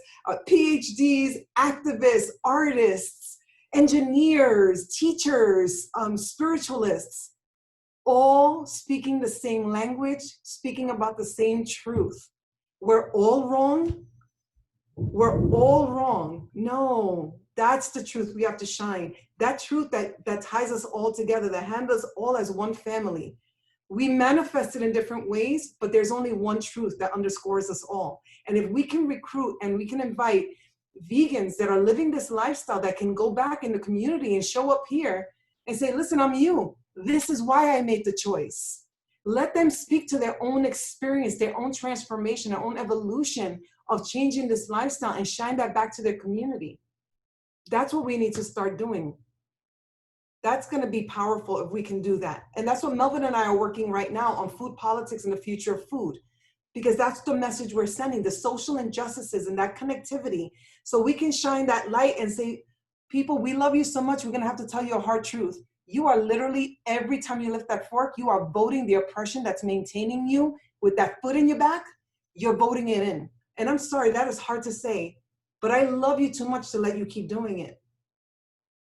PhDs, activists, artists, engineers, teachers, spiritualists, all speaking the same language, speaking about the same truth. We're all wrong. We're all wrong. No, that's the truth we have to shine. That truth that ties us all together, that handles us all as one family. We manifest it in different ways, but there's only one truth that underscores us all. And if we can recruit and we can invite vegans that are living this lifestyle, that can go back in the community and show up here and say, listen, I'm you. This is why I made the choice. Let them speak to their own experience, their own transformation, their own evolution of changing this lifestyle, and shine that back to their community. That's what we need to start doing. That's going to be powerful if we can do that. And that's what Melvin and I are working right now on, food politics and the future of food, because that's the message we're sending, the social injustices and that connectivity. So we can shine that light and say, people, we love you so much, we're going to have to tell you a hard truth. You are literally, every time you lift that fork, you are voting the oppression that's maintaining you with that foot in your back, you're voting it in. And I'm sorry, that is hard to say, but I love you too much to let you keep doing it.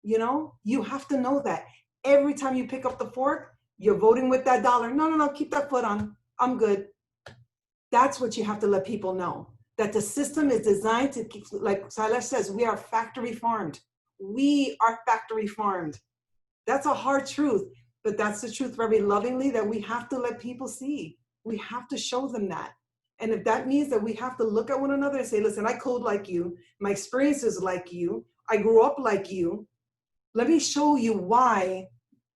You know, you have to know that every time you pick up the fork, you're voting with that dollar. No, keep that foot on. I'm good. That's what you have to let people know, that the system is designed to keep, like Silas says, we are factory farmed. We are factory farmed. That's a hard truth, but that's the truth very lovingly that we have to let people see. We have to show them that. And if that means that we have to look at one another and say, listen, I code like you. My experience is like you. I grew up like you. Let me show you why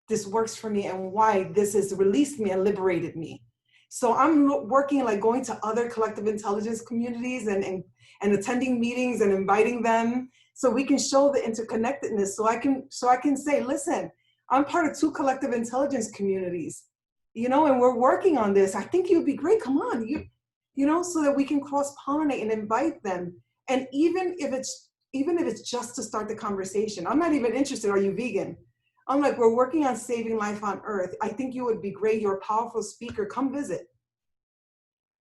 this works for me and why this has released me and liberated me. So I'm working, like going to other collective intelligence communities and attending meetings and inviting them so we can show the interconnectedness. So I can say, listen, I'm part of 2 collective intelligence communities, you know, and we're working on this. I think you'd be great. Come on, you know, so that we can cross-pollinate and invite them. And even if it's just to start the conversation, I'm not even interested, are you vegan? I'm like, we're working on saving life on earth. I think you would be great. You're a powerful speaker. Come visit.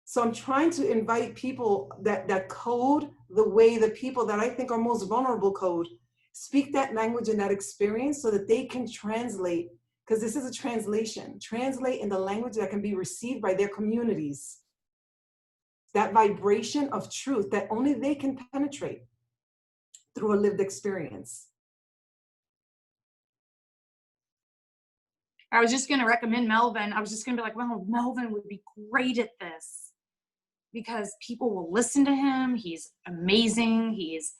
So I'm trying to invite people that code the way the people that I think are most vulnerable code, speak that language and that experience so that they can translate, because this is a translate in the language that can be received by their communities. That vibration of truth that only they can penetrate through a lived experience. I was just going to recommend Melvin. I was just going to be like, well, Melvin would be great at this because people will listen to him. He's amazing. He's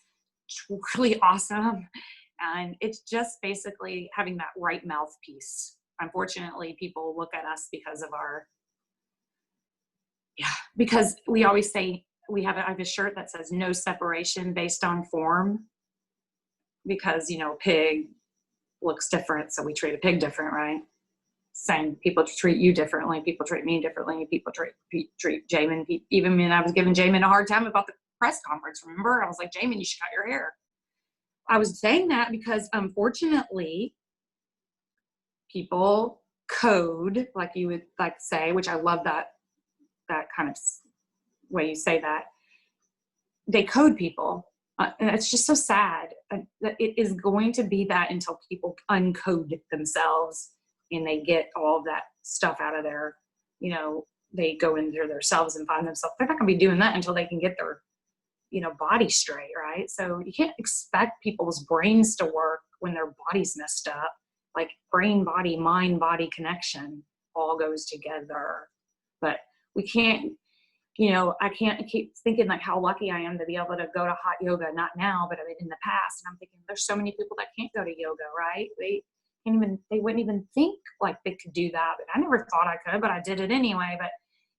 really awesome. And it's just basically having that right mouthpiece. Unfortunately, people look at us because of our, because we always say, I have a shirt that says no separation based on form, because, you know, pig looks different. So we treat a pig different, right? Same, people treat you differently. People treat me differently. People treat Jamen. Even when I was giving Jamen a hard time about the press conference, remember? I was like, Jamen, you should cut your hair. I was saying that because unfortunately, people code, like you would like to say, which I love that kind of way you say that. They code people. And it's just so sad that it is going to be that until people uncode themselves and they get all of that stuff out of their, you know, they go into themselves and find themselves. They're not going to be doing that until they can get their, you know, body straight, right? So you can't expect people's brains to work when their body's messed up. Like brain, body, mind, body connection all goes together. But we can't, you know, I can't keep thinking like how lucky I am to be able to go to hot yoga, not now, but I mean in the past. And I'm thinking there's so many people that can't go to yoga, right? They wouldn't even think like they could do that. But I never thought I could, but I did it anyway. But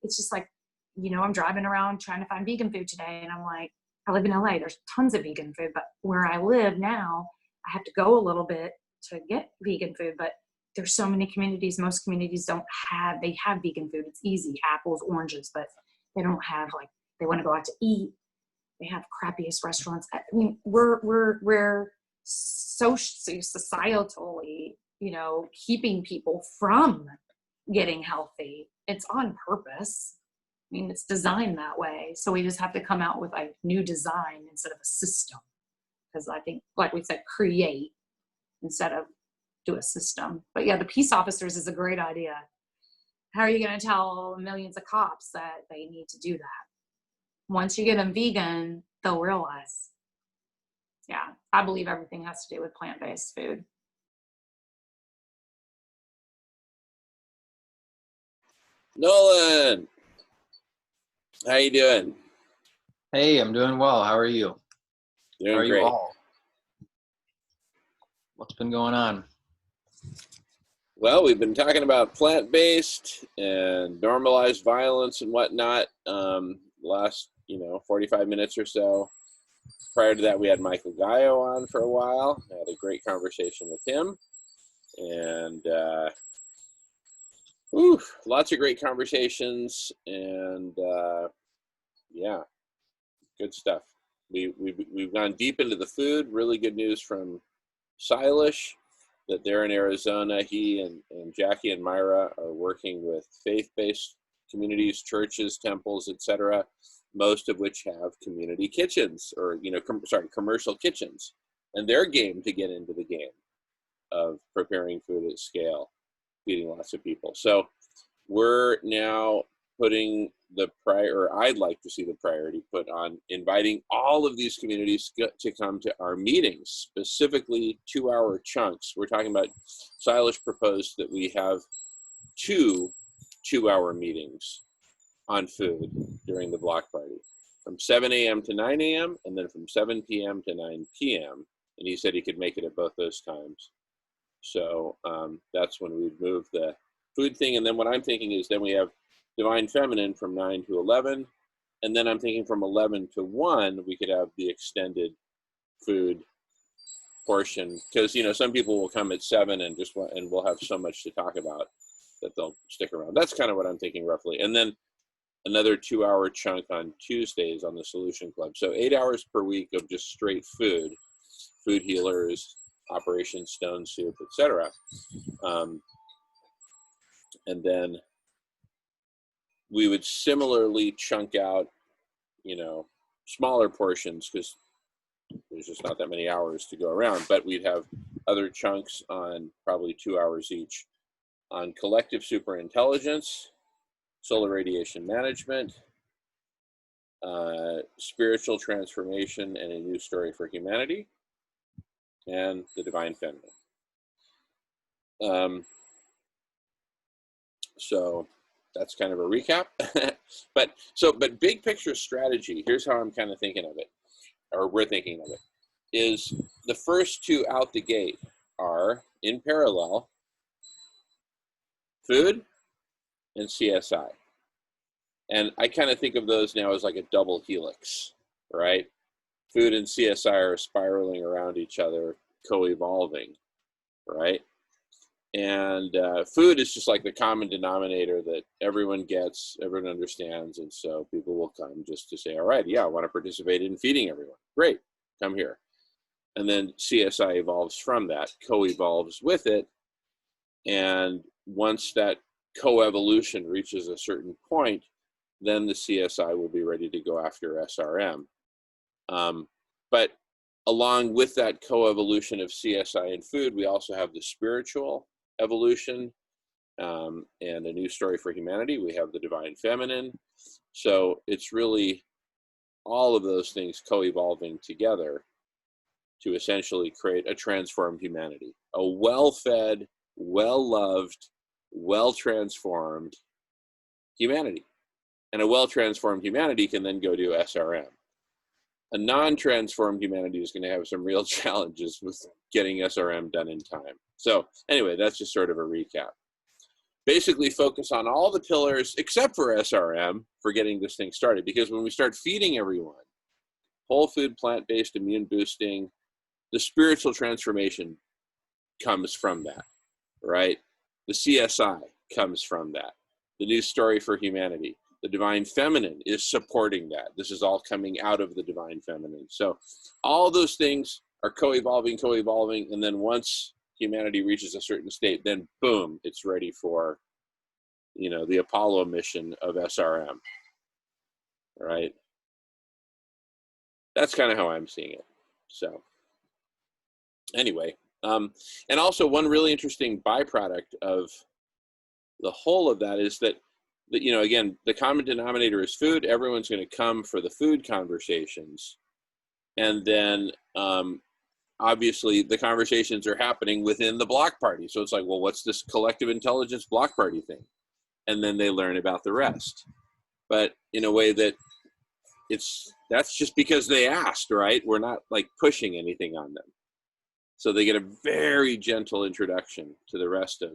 it's just like, you know, I'm driving around trying to find vegan food today. And I'm like, I live in LA, there's tons of vegan food, but where I live now, I have to go a little bit to get vegan food. But there's so many communities, most communities they have vegan food. It's easy, apples, oranges, but they don't have, like, they want to go out to eat. They have crappiest restaurants. I mean, we're societally, you know, keeping people from getting healthy. It's on purpose. I mean, it's designed that way. So we just have to come out with a new design instead of a system. Because I think, like we said, create instead of do a system. But yeah, the peace officers is a great idea. How are you going to tell millions of cops that they need to do that? Once you get them vegan, they'll realize. Yeah, I believe everything has to do with plant-based food. Nolan, how you doing? Hey, I'm doing well. How are you? Doing How are great. you all? What's been going on? Well, we've been talking about plant-based and normalized violence and whatnot last, 45 minutes or so. Prior to that, we had Michael Gaio on for a while. I had a great conversation with him. And lots of great conversations. And yeah, good stuff. We've gone deep into the food. Really good news from Silas that they're in Arizona. He and Jackie and Myra are working with faith-based communities, churches, temples, etc., most of which have community kitchens or, commercial kitchens. And they're game to get into the game of preparing food at scale, feeding lots of people. So we're now putting I'd like to see the priority put on inviting all of these communities to come to our meetings, specifically 2-hour chunks. We're talking about, Silas proposed that we have 2-hour meetings on food during the block party, from 7 a.m. to 9 a.m. and then from 7 p.m. to 9 p.m. And he said he could make it at both those times. So that's when we'd move the food thing. And then what I'm thinking is then we have Divine Feminine from 9 to 11. And then I'm thinking from 11 to 1, we could have the extended food portion. Because, some people will come at 7 and we'll have so much to talk about that they'll stick around. That's kind of what I'm thinking roughly. And then another 2-hour chunk on Tuesdays on the Solution Club. So 8 hours per week of just straight food healers, Operation Stone Soup, etc. And then we would similarly chunk out, you know, smaller portions because there's just not that many hours to go around, but we'd have other chunks on probably 2 hours each on collective superintelligence, solar radiation management, spiritual transformation and a new story for humanity, and the divine feminine. So that's kind of a recap. but big picture strategy, here's how I'm kind of thinking of it, or we're thinking of it, is the first two out the gate are in parallel, food and CSI. And I kind of think of those now as like a double helix, right? Food and CSI are spiraling around each other, co-evolving, right? And food is just like the common denominator that everyone gets, everyone understands, and so people will come just to say, all right, yeah, I want to participate in feeding everyone. Great, come here. And then CSI evolves from that, co-evolves with it, and once that co-evolution reaches a certain point, then the CSI will be ready to go after SRM. But along with that co-evolution of CSI and food, we also have the spiritual evolution and a new story for humanity. We have the divine feminine. So it's really all of those things co-evolving together to essentially create a transformed humanity, a well-fed, well-loved, well-transformed humanity. And a well-transformed humanity can then go to SRM. A non-transformed humanity is going to have some real challenges with getting SRM done in time. So anyway, that's just sort of a recap. Basically focus on all the pillars except for SRM for getting this thing started. Because when we start feeding everyone, whole food, plant-based, immune boosting, the spiritual transformation comes from that, right? The CSI comes from that. The new story for humanity. The divine feminine is supporting that. This is all coming out of the divine feminine. So all those things are co-evolving, and then once humanity reaches a certain state, then boom, it's ready for, you know, the Apollo mission of SRM, right? That's kind of how I'm seeing it. So anyway, and also one really interesting byproduct of the whole of that is that, you know, again, the common denominator is food. Everyone's going to come for the food conversations. And then obviously the conversations are happening within the block party. So it's like, well, what's this collective intelligence block party thing? And then they learn about the rest. But in a way that that's just because they asked, right? We're not like pushing anything on them. So they get a very gentle introduction to the rest of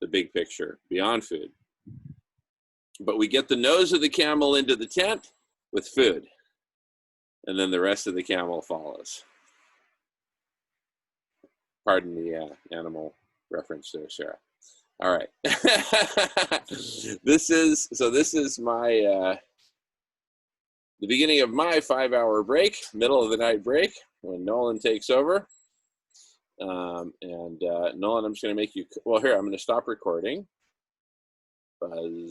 the big picture beyond food. But we get the nose of the camel into the tent with food. And then the rest of the camel follows. Pardon the animal reference there, Sarah. All right. This is my, the beginning of my 5-hour break, middle of the night break, when Nolan takes over. Nolan, I'm just going to make you, well, here, I'm going to stop recording. Buzz.